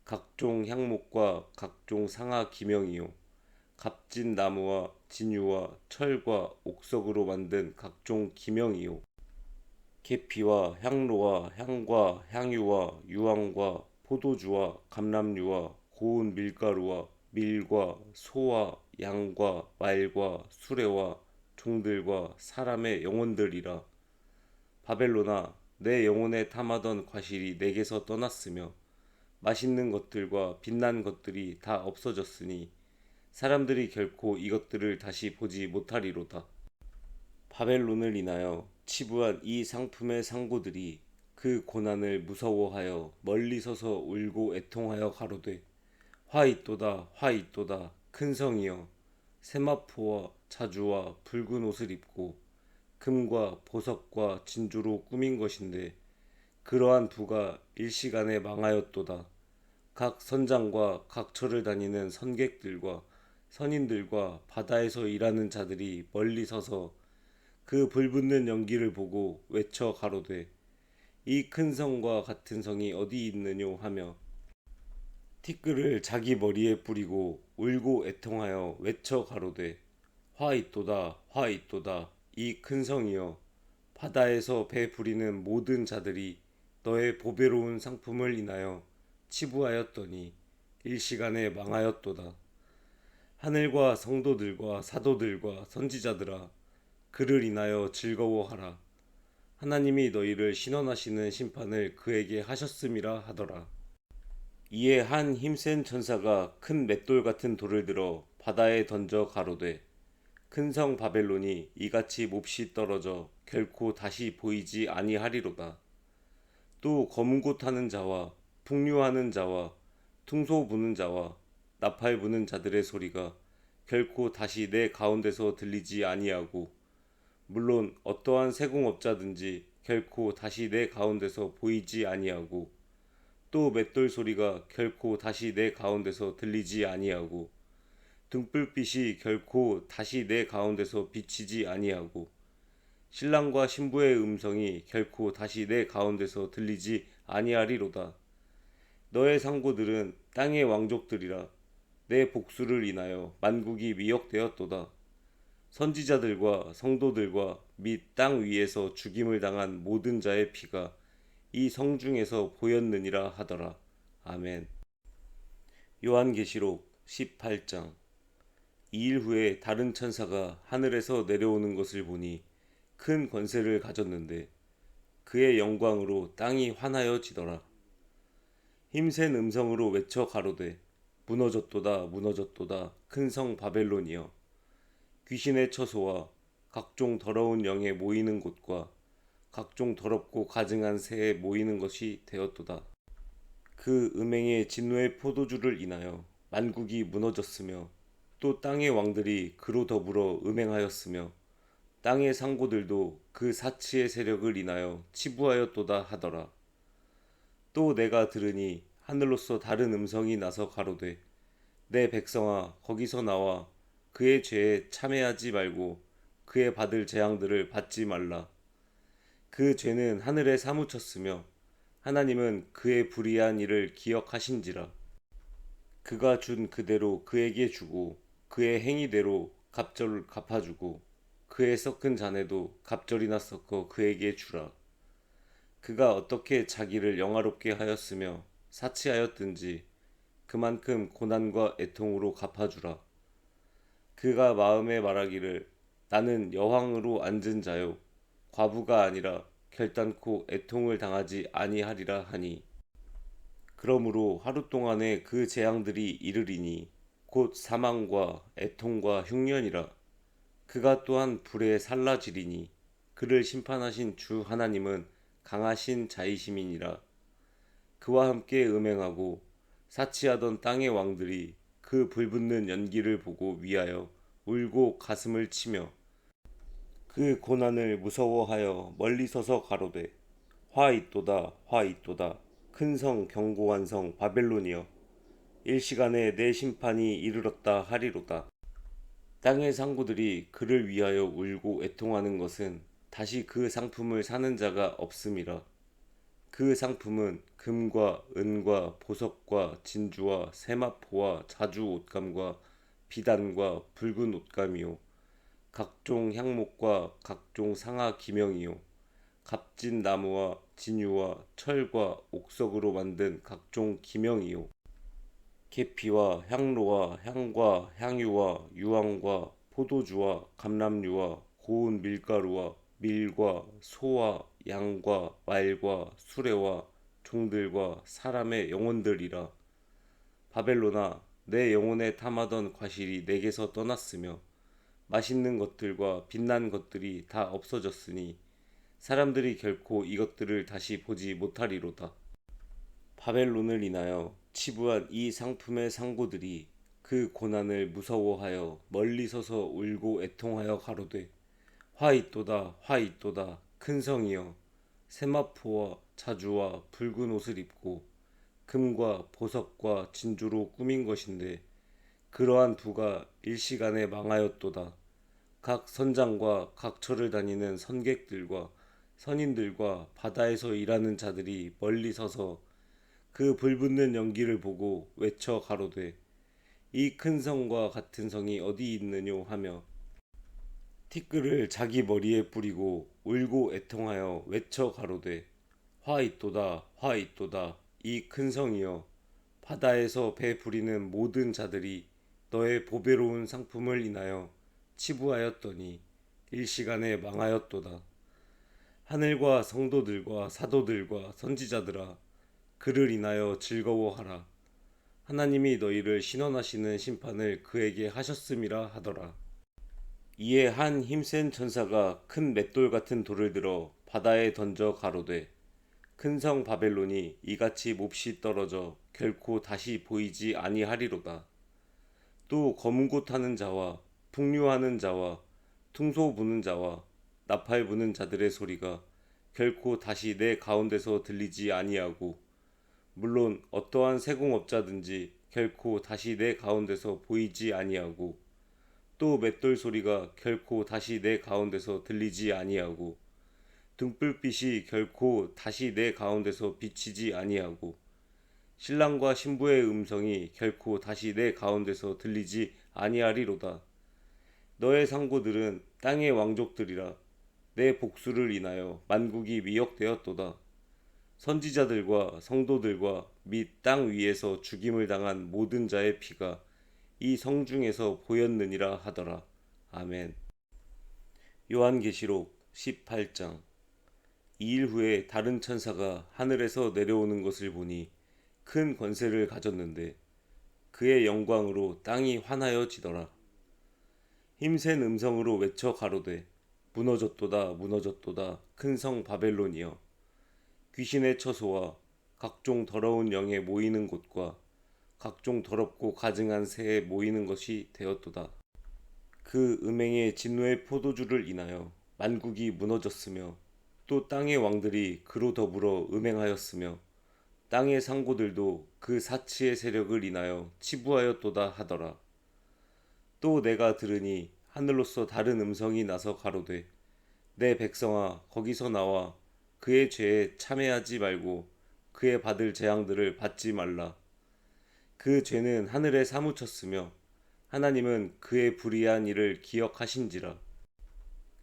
각종 향목과 각종 상아 기명이요 값진 나무와 진유와 철과 옥석으로 만든 각종 기명이요 계피와 향로와 향과 향유와 유황과 포도주와 감람류와 고운 밀가루와 밀과 소와 양과 말과 수레와 종들과 사람의 영혼들이라. 바벨론아, 내 영혼에 탐하던 과실이 내게서 떠났으며 맛있는 것들과 빛난 것들이 다 없어졌으니 사람들이 결코 이것들을 다시 보지 못하리로다. 바벨론을 인하여 치부한 이 상품의 상고들이 그 고난을 무서워하여 멀리 서서 울고 애통하여 가로되 화 있도다 화 있도다 큰 성이여, 세마포와 자주와 붉은 옷을 입고 금과 보석과 진주로 꾸민 것인데 그러한 부가 일시간에 망하였도다. 각 선장과 각 처를 다니는 선객들과 선인들과 바다에서 일하는 자들이 멀리 서서 그 불붙는 연기를 보고 외쳐 가로되 이 큰 성과 같은 성이 어디 있느뇨 하며 티끌을 자기 머리에 뿌리고 울고 애통하여 외쳐 가로되 화 있도다 화 있도다 이 큰 성이여, 바다에서 배 부리는 모든 자들이 너의 보배로운 상품을 인하여 치부하였더니 일시간에 망하였도다. 하늘과 성도들과 사도들과 선지자들아, 그를 인하여 즐거워하라. 하나님이 너희를 신원하시는 심판을 그에게 하셨음이라 하더라. 이에 한 힘센 천사가 큰 맷돌 같은 돌을 들어 바다에 던져 가로되 큰 성 바벨론이 이같이 몹시 떨어져 결코 다시 보이지 아니하리로다. 또 검은 곳 하는 자와 풍류하는 자와 퉁소 부는 자와 나팔 부는 자들의 소리가 결코 다시 내 가운데서 들리지 아니하고 물론 어떠한 세공업자든지 결코 다시 내 가운데서 보이지 아니하고 또 맷돌 소리가 결코 다시 내 가운데서 들리지 아니하고 등불빛이 결코 다시 내 가운데서 비치지 아니하고 신랑과 신부의 음성이 결코 다시 내 가운데서 들리지 아니하리로다. 너의 상고들은 땅의 왕족들이라. 내 복수를 인하여 만국이 미혹되었도다. 선지자들과 성도들과 및 땅 위에서 죽임을 당한 모든 자의 피가 이 성중에서 보였느니라 하더라. 아멘. 요한계시록 18장. 2일 후에 다른 천사가 하늘에서 내려오는 것을 보니 큰 권세를 가졌는데 그의 영광으로 땅이 환하여지더라. 힘센 음성으로 외쳐 가로되 무너졌도다 무너졌도다 큰 성 바벨론이여 귀신의 처소와 각종 더러운 영에 모이는 곳과 각종 더럽고 가증한 새에 모이는 것이 되었도다. 그 음행의 진노의 포도주를 인하여 만국이 무너졌으며 또 땅의 왕들이 그로 더불어 음행하였으며 땅의 상고들도 그 사치의 세력을 인하여 치부하였도다 하더라. 또 내가 들으니 하늘로서 다른 음성이 나서 가로되 내 백성아 거기서 나와 그의 죄에 참회하지 말고 그의 받을 재앙들을 받지 말라. 그 죄는 하늘에 사무쳤으며 하나님은 그의 불의한 일을 기억하신지라. 그가 준 그대로 그에게 주고 그의 행위대로 갑절을 갚아주고 그의 섞은 잔에도 갑절이나 섞어 그에게 주라. 그가 어떻게 자기를 영화롭게 하였으며 사치하였든지 그만큼 고난과 애통으로 갚아주라. 그가 마음에 말하기를 나는 여왕으로 앉은 자요 과부가 아니라 결단코 애통을 당하지 아니하리라 하니 그러므로 하루 동안에 그 재앙들이 이르리니 곧 사망과 애통과 흉년이라. 그가 또한 불에 살라지리니 그를 심판하신 주 하나님은 강하신 자이심이니라. 그와 함께 음행하고 사치하던 땅의 왕들이 그 불붙는 연기를 보고 위하여 울고 가슴을 치며 그 고난을 무서워하여 멀리 서서 가로되 화 있도다 화 있도다 큰 성 견고한 성 바벨론이여 일시간에 내 심판이 이르렀다 하리로다. 땅의 상고들이 그를 위하여 울고 애통하는 것은 다시 그 상품을 사는 자가 없음이라. 그 상품은 금과 은과 보석과 진주와 세마포와 자주 옷감과 비단과 붉은 옷감이요 각종 향목과 각종 상아 기명이요 값진 나무와 진유와 철과 옥석으로 만든 각종 기명이요 계피와 향로와 향과 향유와 유황과 포도주와 감람류와 고운 밀가루와 밀과 소와 양과 말과 수레와 종들과 사람의 영혼들이라. 바벨론아 내 영혼에 탐하던 과실이 내게서 떠났으며 맛있는 것들과 빛난 것들이 다 없어졌으니 사람들이 결코 이것들을 다시 보지 못하리로다. 바벨론을 인하여 치부한 이 상품의 상고들이 그 고난을 무서워하여 멀리 서서 울고 애통하여 가로되 화 있도다 화 있도다 큰 성이여 세마포와 자주와 붉은 옷을 입고 금과 보석과 진주로 꾸민 것인데 그러한 부가 일시간에 망하였도다. 각 선장과 각 처를 다니는 선객들과 선인들과 바다에서 일하는 자들이 멀리 서서 그 불붙는 연기를 보고 외쳐 가로되 이 큰 성과 같은 성이 어디 있느뇨 하며 티끌을 자기 머리에 뿌리고 울고 애통하여 외쳐 가로되 화 있도다 화 있도다 이 큰 성이여 바다에서 배 부리는 모든 자들이 너의 보배로운 상품을 인하여 치부하였더니 일시간에 망하였도다. 하늘과 성도들과 사도들과 선지자들아 그를 인하여 즐거워하라. 하나님이 너희를 신원하시는 심판을 그에게 하셨음이라 하더라. 이에 한 힘센 천사가 큰 맷돌 같은 돌을 들어 바다에 던져 가로되 큰 성 바벨론이 이같이 몹시 떨어져 결코 다시 보이지 아니하리로다. 또 검은 곳 하는 자와 풍류하는 자와 퉁소 부는 자와 나팔 부는 자들의 소리가 결코 다시 내 가운데서 들리지 아니하고, 물론 어떠한 세공업자든지 결코 다시 내 가운데서 보이지 아니하고, 또 맷돌 소리가 결코 다시 내 가운데서 들리지 아니하고, 등불빛이 결코 다시 내 가운데서 비치지 아니하고, 신랑과 신부의 음성이 결코 다시 내 가운데서 들리지 아니하리로다. 너의 상고들은 땅의 왕족들이라. 내 복수를 인하여 만국이 미혹되었도다. 선지자들과 성도들과 및 땅 위에서 죽임을 당한 모든 자의 피가 이 성중에서 보였느니라 하더라. 아멘. 요한계시록 18장. 2일 후에 다른 천사가 하늘에서 내려오는 것을 보니 큰 권세를 가졌는데 그의 영광으로 땅이 환하여지더라. 힘센 음성으로 외쳐 가로되 무너졌도다 무너졌도다 큰 성 바벨론이여, 귀신의 처소와 각종 더러운 영에 모이는 곳과 각종 더럽고 가증한 새에 모이는 것이 되었도다. 그 음행의 진노의 포도주를 인하여 만국이 무너졌으며, 또 땅의 왕들이 그로 더불어 음행하였으며, 땅의 상고들도 그 사치의 세력을 인하여 치부하였도다 하더라. 또 내가 들으니 하늘로서 다른 음성이 나서 가로되 내 백성아 거기서 나와 그의 죄에 참회하지 말고 그의 받을 재앙들을 받지 말라. 그 죄는 하늘에 사무쳤으며 하나님은 그의 불의한 일을 기억하신지라.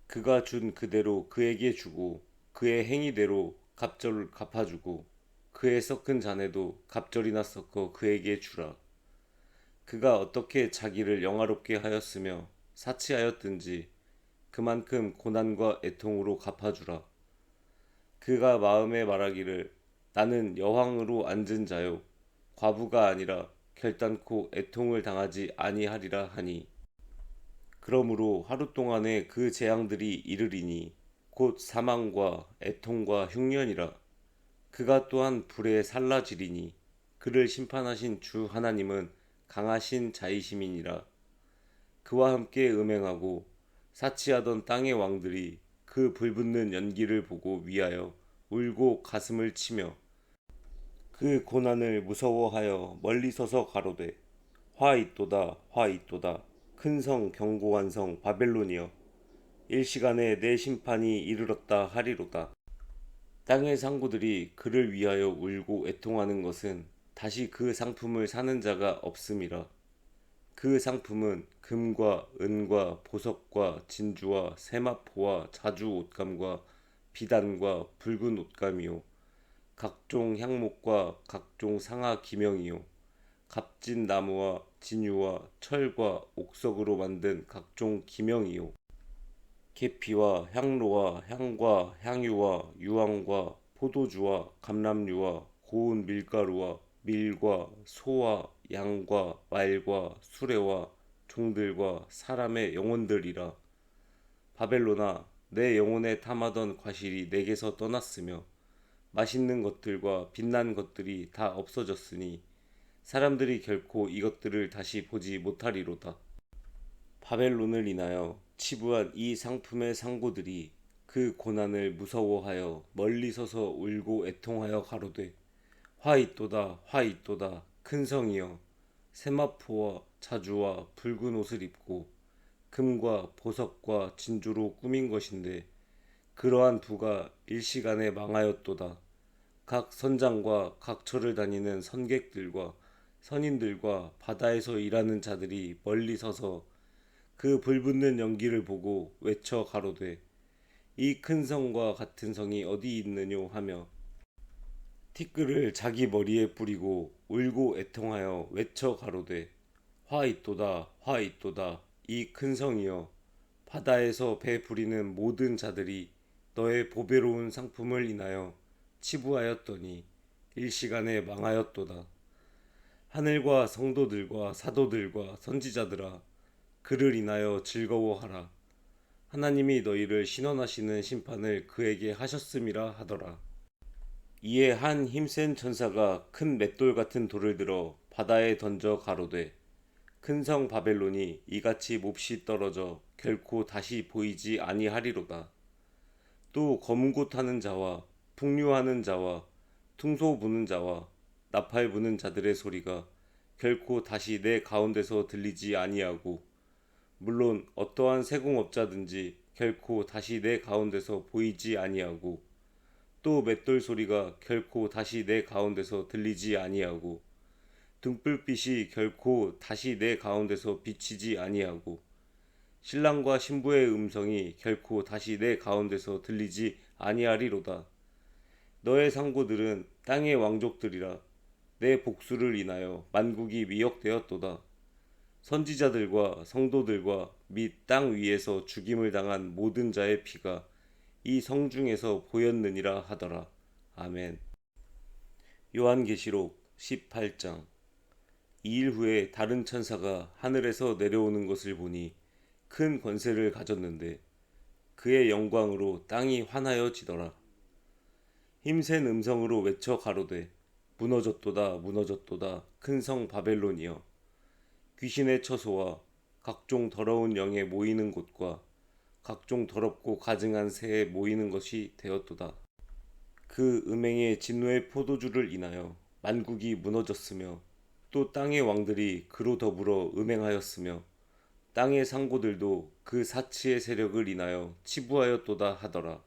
그가 준 그대로 그에게 주고 그의 행위대로 갑절을 갚아주고 그의 섞은 잔에도 갑절이나 섞어 그에게 주라. 그가 어떻게 자기를 영화롭게 하였으며 사치하였든지 그만큼 고난과 애통으로 갚아주라. 그가 마음에 말하기를 나는 여왕으로 앉은 자요 과부가 아니라 결단코 애통을 당하지 아니하리라 하니, 그러므로 하루 동안에 그 재앙들이 이르리니 곧 사망과 애통과 흉년이라. 그가 또한 불에 살라지리니 그를 심판하신 주 하나님은 강하신 자이심이니라. 그와 함께 음행하고 사치하던 땅의 왕들이 그 불붙는 연기를 보고 위하여 울고 가슴을 치며 그 고난을 무서워하여 멀리 서서 가로되 화 있도다 화 있도다 큰 성 견고한 성 바벨론이여, 일시간에 내 심판이 이르렀다 하리로다. 땅의 상고들이 그를 위하여 울고 애통하는 것은 다시 그 상품을 사는 자가 없음이라. 그 상품은 금과 은과 보석과 진주와 세마포와 자주 옷감과 비단과 붉은 옷감이요 각종 향목과 각종 상아 기명이요 값진 나무와 진유와 철과 옥석으로 만든 각종 기명이요 계피와 향로와 향과 향유와 유황과 포도주와 감람류와 고운 밀가루와 밀과 소와 양과 말과 수레와 종들과 사람의 영혼들이라. 바벨론아, 내 영혼에 탐하던 과실이 내게서 떠났으며 맛있는 것들과 빛난 것들이 다 없어졌으니 사람들이 결코 이것들을 다시 보지 못하리로다. 바벨론을 인하여 치부한 이 상품의 상고들이 그 고난을 무서워하여 멀리 서서 울고 애통하여 가로되 화 있도다 화 있도다 큰 성이여, 세마포와 자주와 붉은 옷을 입고 금과 보석과 진주로 꾸민 것인데 그러한 부가 일시간에 망하였도다. 각 선장과 각 처를 다니는 선객들과 선인들과 바다에서 일하는 자들이 멀리 서서 그 불붙는 연기를 보고 외쳐 가로되 이 큰 성과 같은 성이 어디 있느뇨 하며 티끌을 자기 머리에 뿌리고 울고 애통하여 외쳐 가로되 화 있도다 화 있도다 이 큰 성이여, 바다에서 배 부리는 모든 자들이 너의 보배로운 상품을 인하여 치부하였더니 일시간에 망하였도다. 하늘과 성도들과 사도들과 선지자들아, 그를 인하여 즐거워하라. 하나님이 너희를 신원하시는 심판을 그에게 하셨음이라 하더라. 이에 한 힘센 천사가 큰 맷돌 같은 돌을 들어 바다에 던져 가로되 큰 성 바벨론이 이같이 몹시 떨어져 결코 다시 보이지 아니하리로다. 또 검은고 타는 자와 풍류하는 자와 퉁소 부는 자와 나팔 부는 자들의 소리가 결코 다시 내 가운데서 들리지 아니하고, 물론 어떠한 세공업자든지 결코 다시 내 가운데서 보이지 아니하고, 또 맷돌 소리가 결코 다시 내 가운데서 들리지 아니하고, 등불빛이 결코 다시 내 가운데서 비치지 아니하고, 신랑과 신부의 음성이 결코 다시 내 가운데서 들리지 아니하리로다. 너의 상고들은 땅의 왕족들이라. 내 복수를 인하여 만국이 미혹되었도다. 선지자들과 성도들과 및 땅 위에서 죽임을 당한 모든 자의 피가 이 성중에서 보였느니라 하더라. 아멘. 요한계시록 18장. 2일 후에 다른 천사가 하늘에서 내려오는 것을 보니 큰 권세를 가졌는데 그의 영광으로 땅이 환하여지더라. 힘센 음성으로 외쳐 가로되 무너졌도다 무너졌도다 큰 성 바벨론이여, 귀신의 처소와 각종 더러운 영에 모이는 곳과 각종 더럽고 가증한 새에 모이는 것이 되었도다. 그 음행의 진노의 포도주를 인하여 만국이 무너졌으며, 또 땅의 왕들이 그로 더불어 음행하였으며, 땅의 상고들도 그 사치의 세력을 인하여 치부하였도다 하더라.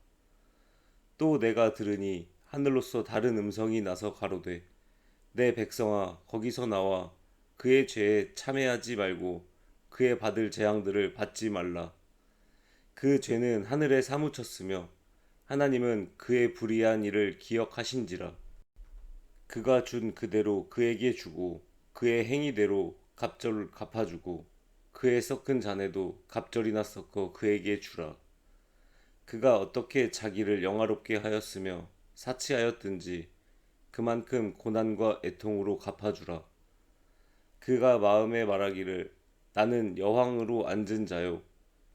또 내가 들으니 하늘로서 다른 음성이 나서 가로되 내 백성아 거기서 나와 그의 죄에 참회하지 말고 그의 받을 재앙들을 받지 말라. 그 죄는 하늘에 사무쳤으며 하나님은 그의 불의한 일을 기억하신지라. 그가 준 그대로 그에게 주고 그의 행위대로 갑절을 갚아주고 그의 섞은 잔에도 갑절이나 섞어 그에게 주라. 그가 어떻게 자기를 영화롭게 하였으며 사치하였든지 그만큼 고난과 애통으로 갚아주라. 그가 마음에 말하기를 나는 여왕으로 앉은 자요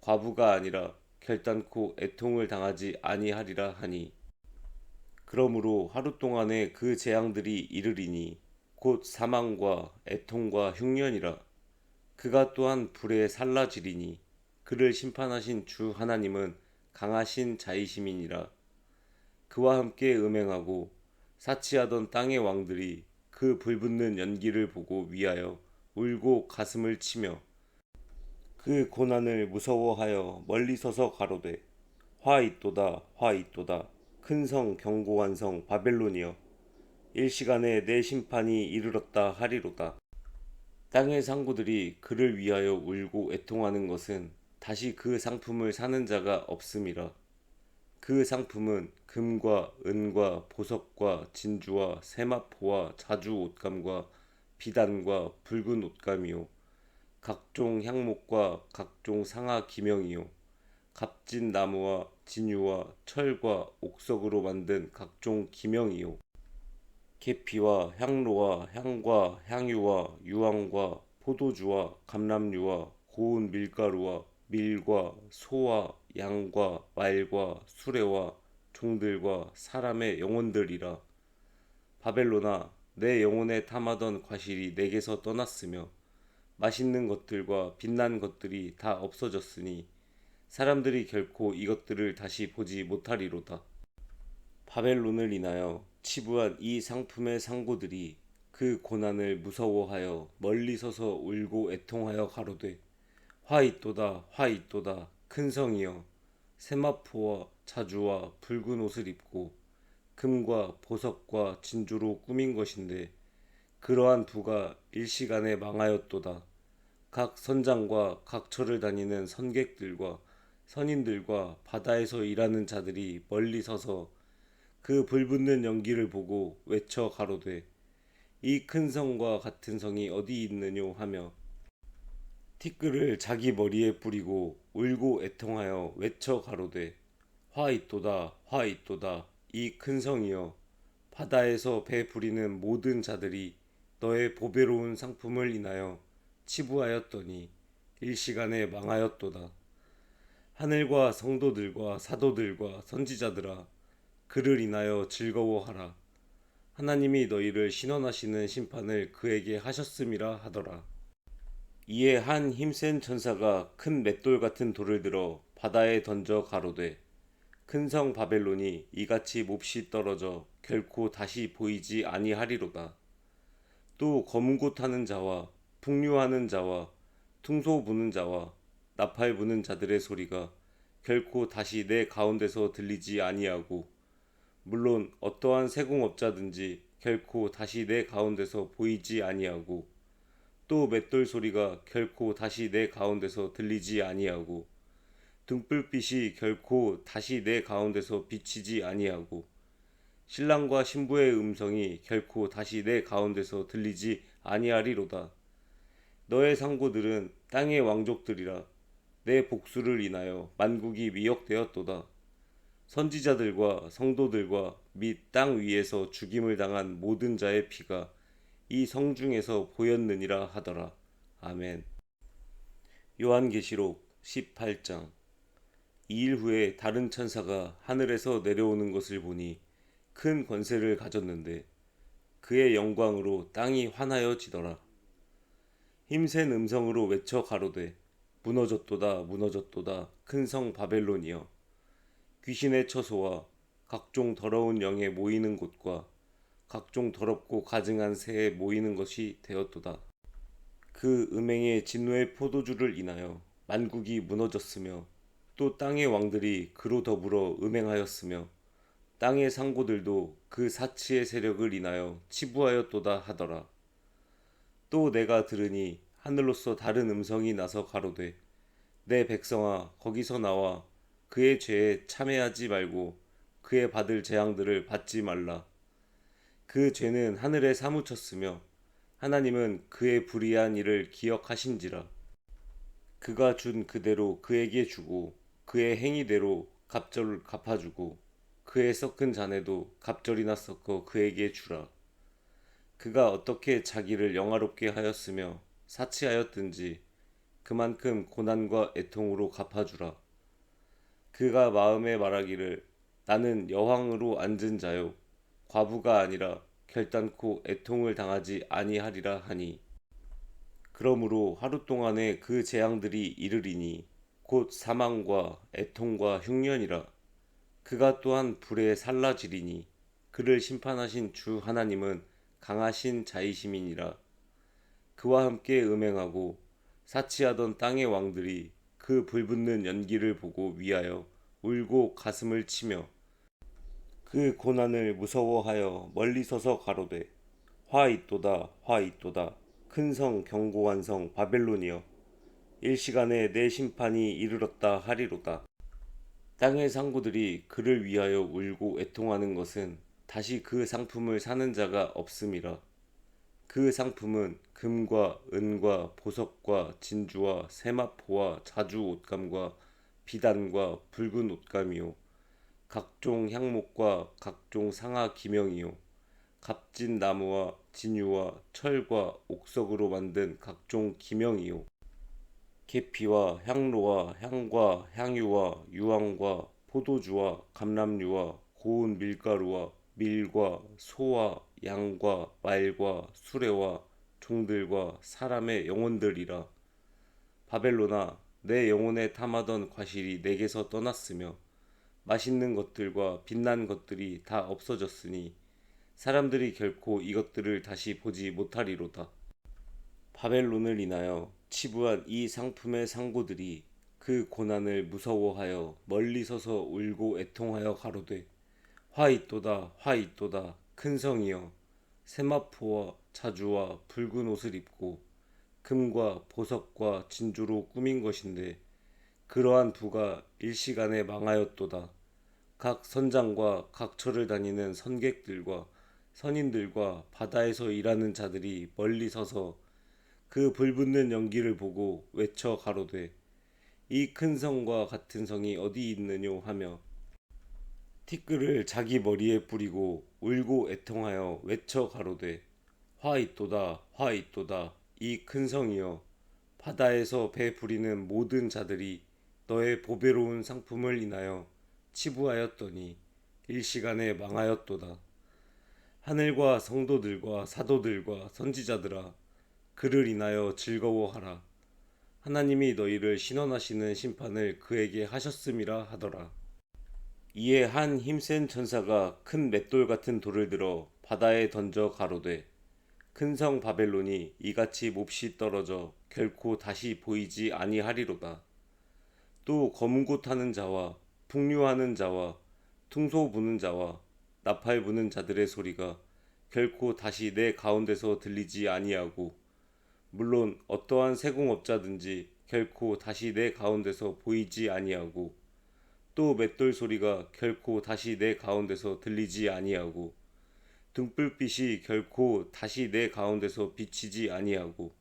과부가 아니라 결단코 애통을 당하지 아니하리라 하니, 그러므로 하루 동안에 그 재앙들이 이르리니 곧 사망과 애통과 흉년이라. 그가 또한 불에 살라지리니 그를 심판하신 주 하나님은 강하신 자이심이니라. 그와 함께 음행하고 사치하던 땅의 왕들이 그 불붙는 연기를 보고 위하여 울고 가슴을 치며 그 고난을 무서워하여 멀리 서서 가로되 화 있도다 화 있도다 큰 성 견고한 성 바벨론이여, 일시간에 내 심판이 이르렀다 하리로다. 땅의 상고들이 그를 위하여 울고 애통하는 것은 다시 그 상품을 사는 자가 없음이라. 그 상품은 금과 은과 보석과 진주와 세마포와 자주 옷감과 비단과 붉은 옷감이요 각종 향목과 각종 상아 기명이요 값진 나무와 진유와 철과 옥석으로 만든 각종 기명이요 계피와 향로와 향과 향유와 유황과 포도주와 감람류와 고운 밀가루와 밀과 소와 양과 말과 수레와 종들과 사람의 영혼들이라. 바벨론아, 내 영혼에 탐하던 과실이 내게서 떠났으며 맛있는 것들과 빛난 것들이 다 없어졌으니 사람들이 결코 이것들을 다시 보지 못하리로다. 바벨론을 인하여 치부한 이 상품의 상고들이 그 고난을 무서워하여 멀리 서서 울고 애통하여 가로되 화 있도다 화 있도다 큰 성이여, 세마포와 자주와 붉은 옷을 입고 금과 보석과 진주로 꾸민 것인데 그러한 부가 일시간에 망하였도다. 각 선장과 각 처를 다니는 선객들과 선인들과 바다에서 일하는 자들이 멀리 서서 그 불붙는 연기를 보고 외쳐 가로되 이 큰 성과 같은 성이 어디 있느뇨 하며 티끌을 자기 머리에 뿌리고 울고 애통하여 외쳐 가로되 화 있도다 화 있도다 이 큰 성이여, 바다에서 배 부리는 모든 자들이 너의 보배로운 상품을 인하여 치부하였더니 일시간에 망하였도다. 하늘과 성도들과 사도들과 선지자들아, 그를 인하여 즐거워하라. 하나님이 너희를 신원하시는 심판을 그에게 하셨음이라 하더라. 이에 한 힘센 천사가 큰 맷돌 같은 돌을 들어 바다에 던져 가로되 큰 성 바벨론이 이같이 몹시 떨어져 결코 다시 보이지 아니하리로다. 또 검은 곳 하는 자와 풍류하는 자와 퉁소 부는 자와 나팔 부는 자들의 소리가 결코 다시 내 가운데서 들리지 아니하고 물론 어떠한 세공업자든지 결코 다시 내 가운데서 보이지 아니하고 또 맷돌 소리가 결코 다시 내 가운데서 들리지 아니하고 등불빛이 결코 다시 내 가운데서 비치지 아니하고 신랑과 신부의 음성이 결코 다시 내 가운데서 들리지 아니하리로다. 너의 상고들은 땅의 왕족들이라. 내 복수를 인하여 만국이 미혹되었도다. 선지자들과 성도들과 및 땅 위에서 죽임을 당한 모든 자의 피가 이 성중에서 보였느니라 하더라. 아멘. 요한계시록 18장. 2일 후에 다른 천사가 하늘에서 내려오는 것을 보니 큰 권세를 가졌는데 그의 영광으로 땅이 환하여지더라. 힘센 음성으로 외쳐 가로되 무너졌도다 무너졌도다 큰 성 바벨론이여 귀신의 처소와 각종 더러운 영에 모이는 곳과 각종 더럽고 가증한 새에 모이는 것이 되었도다. 그 음행의 진노의 포도주를 인하여 만국이 무너졌으며 또 땅의 왕들이 그로 더불어 음행하였으며 땅의 상고들도 그 사치의 세력을 인하여 치부하였도다 하더라. 또 내가 들으니 하늘로서 다른 음성이 나서 가로되 내 백성아 거기서 나와 그의 죄에 참회하지 말고 그의 받을 재앙들을 받지 말라. 그 죄는 하늘에 사무쳤으며 하나님은 그의 불의한 일을 기억하신지라. 그가 준 그대로 그에게 주고 그의 행위대로 갑절을 갚아주고 그의 섞은 잔에도 갑절이나 섞어 그에게 주라. 그가 어떻게 자기를 영화롭게 하였으며 사치하였든지 그만큼 고난과 애통으로 갚아주라. 그가 마음에 말하기를 나는 여왕으로 앉은 자요 과부가 아니라 결단코 애통을 당하지 아니하리라 하니 그러므로 하루 동안에 그 재앙들이 이르리니 곧 사망과 애통과 흉년이라. 그가 또한 불에 살라지리니 그를 심판하신 주 하나님은 강하신 자이심이니라. 그와 함께 음행하고 사치하던 땅의 왕들이 그 불붙는 연기를 보고 위하여 울고 가슴을 치며 그 고난을 무서워하여 멀리 서서 가로되 화 있도다 화 있도다 큰 성 견고한 성 바벨론이여 일시간에 내 심판이 이르렀다 하리로다. 땅의 상고들이 그를 위하여 울고 애통하는 것은 다시 그 상품을 사는 자가 없음이라. 그 상품은 금과 은과 보석과 진주와 세마포와 자주 옷감과 비단과 붉은 옷감이요 각종 향목과 각종 상아 기명이요 값진 나무와 진유와 철과 옥석으로 만든 각종 기명이요 계피와 향로와 향과 향유와 유황과 포도주와 감람류와 고운 밀가루와 밀과 소와 양과 말과 수레와 종들과 사람의 영혼들이라. 바벨로나 내 영혼에 탐하던 과실이 내게서 떠났으며 맛있는 것들과 빛난 것들이 다 없어졌으니 사람들이 결코 이것들을 다시 보지 못하리로다. 바벨론을 인하여 치부한 이 상품의 상고들이 그 고난을 무서워하여 멀리 서서 울고 애통하여 가로되 화 있도다 화 있도다 큰 성이여 세마포와 자주와 붉은 옷을 입고 금과 보석과 진주로 꾸민 것인데 그러한 부가 일시간에 망하였도다. 각 선장과 각 처를 다니는 선객들과 선인들과 바다에서 일하는 자들이 멀리 서서 그 불붙는 연기를 보고 외쳐 가로되 이 큰 성과 같은 성이 어디 있느뇨 하며 티끌을 자기 머리에 뿌리고 울고 애통하여 외쳐 가로되 화 있도다 화 있도다 이 큰 성이여 바다에서 배 부리는 모든 자들이 너의 보배로운 상품을 인하여 치부하였더니 일시간에 망하였도다. 하늘과 성도들과 사도들과 선지자들아 그를 인하여 즐거워하라. 하나님이 너희를 신원하시는 심판을 그에게 하셨음이라 하더라. 이에 한 힘센 천사가 큰 맷돌 같은 돌을 들어 바다에 던져 가로되 큰 성 바벨론이 이같이 몹시 떨어져 결코 다시 보이지 아니하리로다. 또 검은 고 타는 자와 풍류하는 자와 퉁소 부는 자와 나팔 부는 자들의 소리가 결코 다시 내 가운데서 들리지 아니하고 물론 어떠한 세공업자든지 결코 다시 내 가운데서 보이지 아니하고 또 맷돌 소리가 결코 다시 내 가운데서 들리지 아니하고 등불빛이 결코 다시 내 가운데서 비치지 아니하고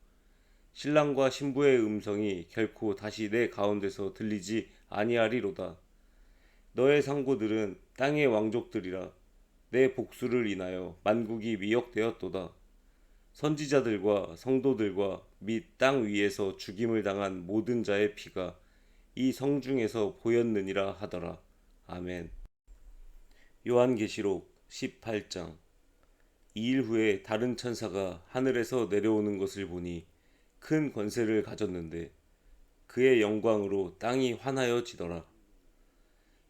신랑과 신부의 음성이 결코 다시 내 가운데서 들리지 아니하리로다. 너의 상고들은 땅의 왕족들이라. 내 복수를 인하여 만국이 미혹되었도다. 선지자들과 성도들과 및 땅 위에서 죽임을 당한 모든 자의 피가 이 성중에서 보였느니라 하더라. 아멘. 요한계시록 18장. 2일 후에 다른 천사가 하늘에서 내려오는 것을 보니 큰 권세를 가졌는데 그의 영광으로 땅이 환하여지더라.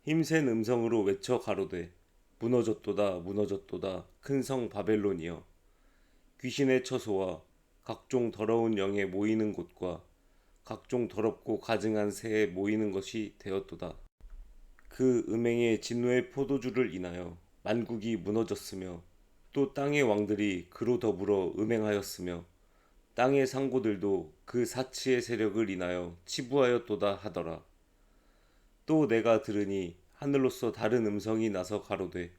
힘센 음성으로 외쳐 가로되 무너졌도다 무너졌도다 큰 성 바벨론이여 귀신의 처소와 각종 더러운 영에 모이는 곳과 각종 더럽고 가증한 새에 모이는 것이 되었도다. 그 음행의 진노의 포도주를 인하여 만국이 무너졌으며 또 땅의 왕들이 그로 더불어 음행하였으며 땅의 상고들도 그 사치의 세력을 인하여 치부하였도다 하더라. 또 내가 들으니 하늘로서 다른 음성이 나서 가로되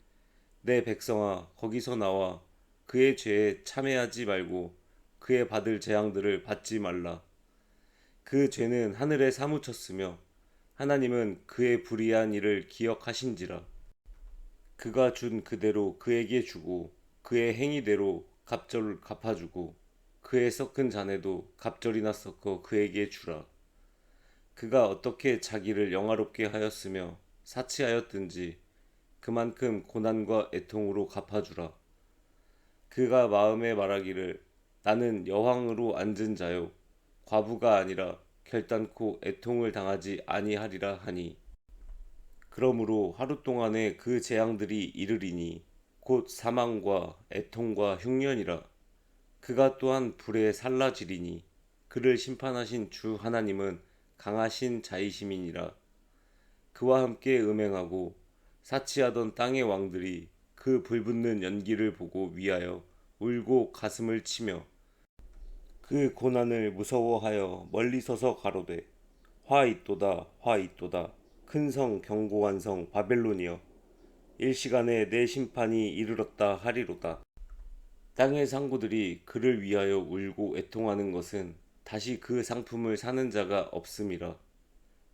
내 백성아 거기서 나와 그의 죄에 참회하지 말고 그의 받을 재앙들을 받지 말라. 그 죄는 하늘에 사무쳤으며 하나님은 그의 불의한 일을 기억하신지라. 그가 준 그대로 그에게 주고 그의 행위대로 갑절을 갚아주고 그의 섞은 잔에도 갑절이나 섞어 그에게 주라. 그가 어떻게 자기를 영화롭게 하였으며 사치하였든지 그만큼 고난과 애통으로 갚아주라. 그가 마음에 말하기를 나는 여왕으로 앉은 자요 과부가 아니라 결단코 애통을 당하지 아니하리라 하니 그러므로 하루 동안에 그 재앙들이 이르리니 곧 사망과 애통과 흉년이라. 그가 또한 불에 살라지리니 그를 심판하신 주 하나님은 강하신 자이심이니라. 그와 함께 음행하고 사치하던 땅의 왕들이 그 불붙는 연기를 보고 위하여 울고 가슴을 치며 그 고난을 무서워하여 멀리 서서 가로되 화 있도다 화 있도다 큰 성 견고한 성 바벨론이여 일시간에 내 심판이 이르렀다 하리로다. 땅의 상고들이 그를 위하여 울고 애통하는 것은 다시 그 상품을 사는 자가 없음이라.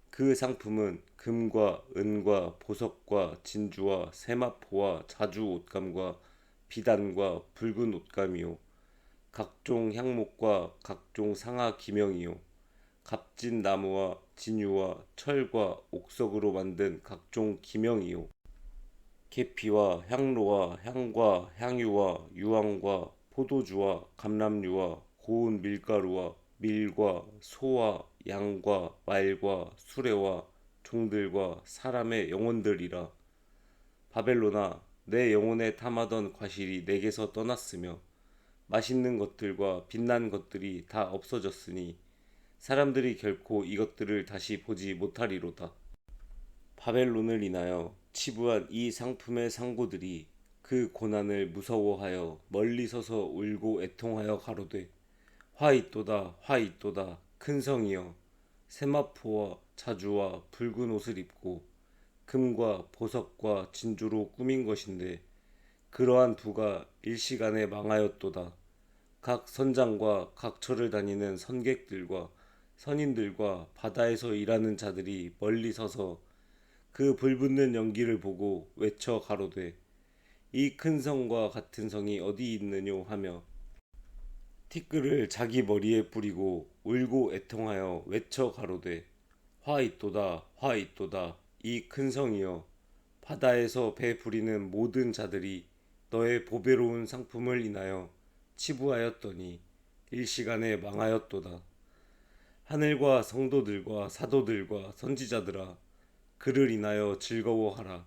그 상품은 금과 은과 보석과 진주와 세마포와 자주 옷감과 비단과 붉은 옷감이요 각종 향목과 각종 상아 기명이요 값진 나무와 진유와 철과 옥석으로 만든 각종 기명이요 계피와 향로와 향과 향유와 유황과 포도주와 감람류와 고운 밀가루와 밀과 소와 양과 말과 수레와 종들과 사람의 영혼들이라. 바벨론아 내 영혼에 탐하던 과실이 내게서 떠났으며 맛있는 것들과 빛난 것들이 다 없어졌으니 사람들이 결코 이것들을 다시 보지 못하리로다. 바벨론을 인하여 치부한 이 상품의 상고들이 그 고난을 무서워하여 멀리 서서 울고 애통하여 가로되 화 있도다 화 있도다 큰 성이여 세마포와 자주와 붉은 옷을 입고 금과 보석과 진주로 꾸민 것인데 그러한 부가 일시간에 망하였도다. 각 선장과 각 처를 다니는 선객들과 선인들과 바다에서 일하는 자들이 멀리 서서 그 불붙는 연기를 보고 외쳐 가로되 이 큰 성과 같은 성이 어디 있느뇨 하며 티끌을 자기 머리에 뿌리고 울고 애통하여 외쳐 가로되 화 있도다 화 있도다 이 큰 성이여 바다에서 배 부리는 모든 자들이 너의 보배로운 상품을 인하여 치부하였더니 일시간에 망하였도다. 하늘과 성도들과 사도들과 선지자들아 그를 인하여 즐거워하라.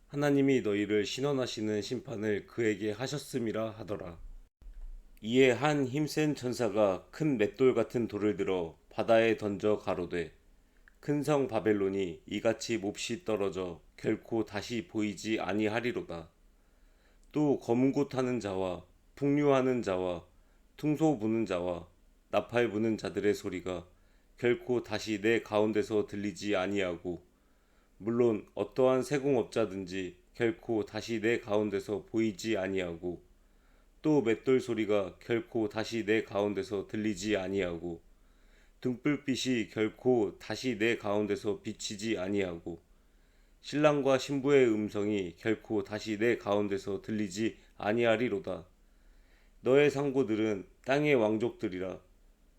하나님이 너희를 신원하시는 심판을 그에게 하셨음이라 하더라. 이에 한 힘센 천사가 큰 맷돌 같은 돌을 들어 바다에 던져 가로되 큰 성 바벨론이 이같이 몹시 떨어져 결코 다시 보이지 아니하리로다. 또 검은 곳 하는 자와 풍류하는 자와 퉁소 부는 자와 나팔 부는 자들의 소리가 결코 다시 내 가운데서 들리지 아니하고 물론 어떠한 세공업자든지 결코 다시 내 가운데서 보이지 아니하고 또 맷돌 소리가 결코 다시 내 가운데서 들리지 아니하고 등불빛이 결코 다시 내 가운데서 비치지 아니하고 신랑과 신부의 음성이 결코 다시 내 가운데서 들리지 아니하리로다. 너의 상고들은 땅의 왕족들이라.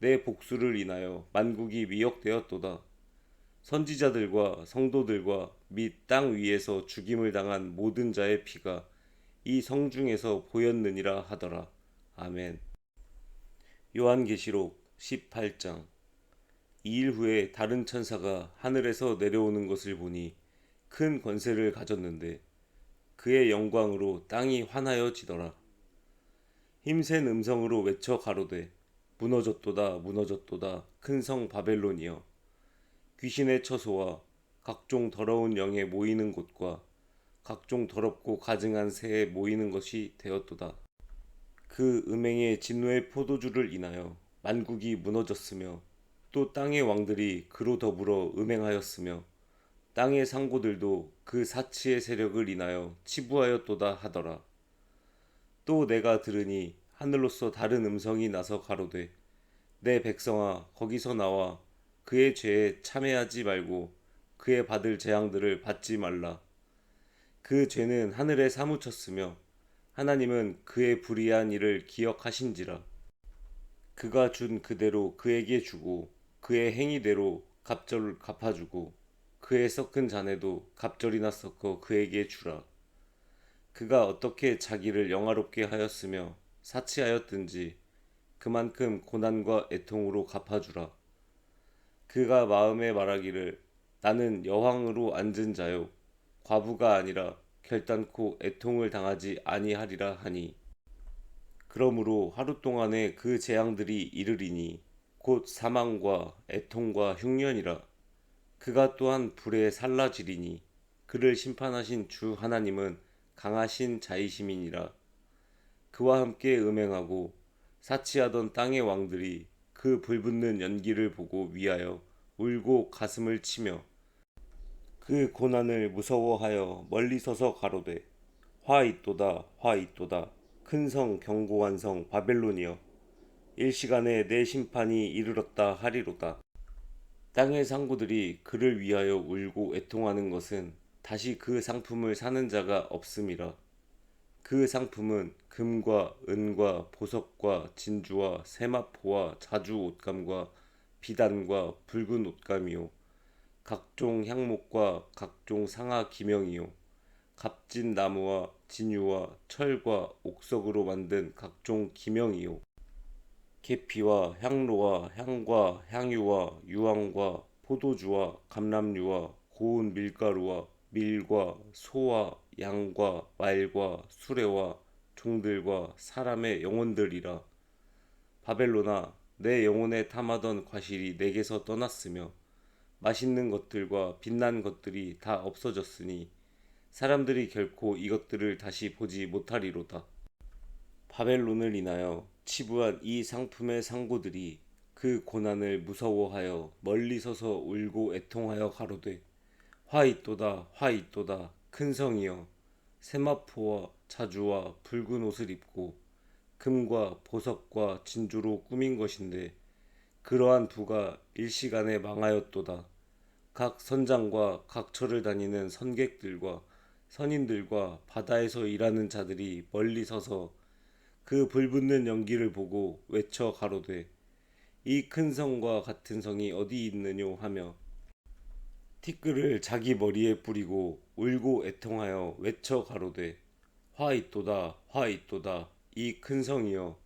내 복수를 인하여 만국이 미혹되었도다. 선지자들과 성도들과 및 땅 위에서 죽임을 당한 모든 자의 피가 이 성중에서 보였느니라 하더라. 아멘. 요한계시록 18장. 2일 후에 다른 천사가 하늘에서 내려오는 것을 보니 큰 권세를 가졌는데 그의 영광으로 땅이 환하여지더라. 힘센 음성으로 외쳐 가로되 무너졌도다 무너졌도다 큰 성 바벨론이여 귀신의 처소와 각종 더러운 영에 모이는 곳과 각종 더럽고 가증한 새에 모이는 것이 되었도다. 그 음행의 진노의 포도주를 인하여 만국이 무너졌으며 또 땅의 왕들이 그로 더불어 음행하였으며 땅의 상고들도 그 사치의 세력을 인하여 치부하였도다 하더라. 또 내가 들으니 하늘로서 다른 음성이 나서 가로되 내 백성아 거기서 나와 그의 죄에 참회하지 말고 그의 받을 재앙들을 받지 말라. 그 죄는 하늘에 사무쳤으며 하나님은 그의 불의한 일을 기억하신지라. 그가 준 그대로 그에게 주고 그의 행위대로 갑절을 갚아주고 그의 섞은 잔에도 갑절이나 섞어 그에게 주라. 그가 어떻게 자기를 영화롭게 하였으며 사치하였든지 그만큼 고난과 애통으로 갚아주라. 그가 마음에 말하기를 나는 여왕으로 앉은 자요 과부가 아니라 결단코 애통을 당하지 아니하리라 하니 그러므로 하루 동안에 그 재앙들이 이르리니 곧 사망과 애통과 흉년이라. 그가 또한 불에 살라지리니 그를 심판하신 주 하나님은 강하신 자이심이니라. 그와 함께 음행하고 사치하던 땅의 왕들이 그 불붙는 연기를 보고 위하여 울고 가슴을 치며 그 고난을 무서워하여 멀리 서서 가로되 화 있도다 화 있도다 큰 성 견고한 성 바벨론이여 일시간에 내 심판이 이르렀다 하리로다. 땅의 상고들이 그를 위하여 울고 애통하는 것은 다시 그 상품을 사는 자가 없음이라. 그 상품은 금과 은과 보석과 진주와 세마포와 자주 옷감과 비단과 붉은 옷감이요 각종 향목과 각종 상아 기명이요 값진 나무와 진유와 철과 옥석으로 만든 각종 기명이요 계피와 향로와 향과 향유와 유황과 포도주와 감람류와 고운 밀가루와 밀과 소와 양과 말과 수레와 종들과 사람의 영혼들이라. 바벨론아 내 영혼에 탐하던 과실이 내게서 떠났으며 맛있는 것들과 빛난 것들이 다 없어졌으니 사람들이 결코 이것들을 다시 보지 못하리로다. 바벨론을 인하여 치부한 이 상품의 상고들이 그 고난을 무서워하여 멀리 서서 울고 애통하여 가로되 화 있도다 화 있도다 큰 성이여 세마포와 자주와 붉은 옷을 입고 금과 보석과 진주로 꾸민 것인데 그러한 부가 일시간에 망하였도다. 각 선장과 각 처를 다니는 선객들과 선인들과 바다에서 일하는 자들이 멀리 서서 그 불붙는 연기를 보고 외쳐 가로되 이 큰 성과 같은 성이 어디 있느뇨 하며 티끌을 자기 머리에 뿌리고 울고 애통하여 외쳐 가로되 화 있도다 화 있도다 이 큰 성이여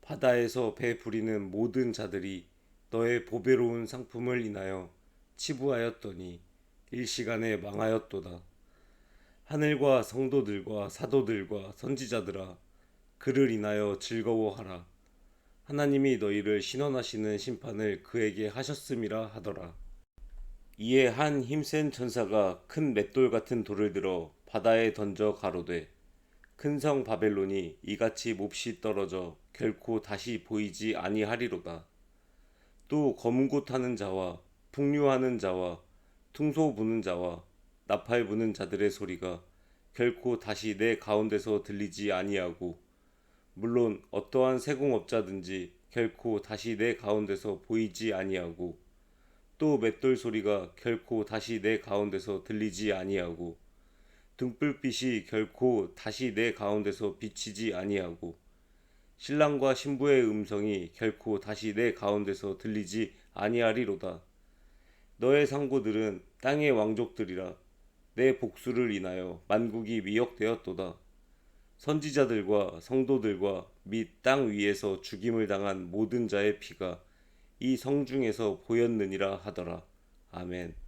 바다에서 배 부리는 모든 자들이 너의 보배로운 상품을 인하여 치부하였더니 일시간에 망하였도다. 하늘과 성도들과 사도들과 선지자들아, 그를 인하여 즐거워하라. 하나님이 너희를 신원하시는 심판을 그에게 하셨음이라 하더라. 이에 한 힘센 천사가 큰 맷돌 같은 돌을 들어 바다에 던져 가로되, 큰 성 바벨론이 이같이 몹시 떨어져 결코 다시 보이지 아니하리로다. 또 검은 곳 하는 자와 풍류하는 자와 퉁소 부는 자와 나팔 부는 자들의 소리가 결코 다시 내 가운데서 들리지 아니하고, 물론 어떠한 세공업자든지 결코 다시 내 가운데서 보이지 아니하고, 또 맷돌 소리가 결코 다시 내 가운데서 들리지 아니하고, 등불빛이 결코 다시 내 가운데서 비치지 아니하고, 신랑과 신부의 음성이 결코 다시 내 가운데서 들리지 아니하리로다. 너의 상고들은 땅의 왕족들이라. 내 복수를 인하여 만국이 미혹되었도다. 선지자들과 성도들과 및 땅 위에서 죽임을 당한 모든 자의 피가 이 성중에서 보였느니라 하더라. 아멘.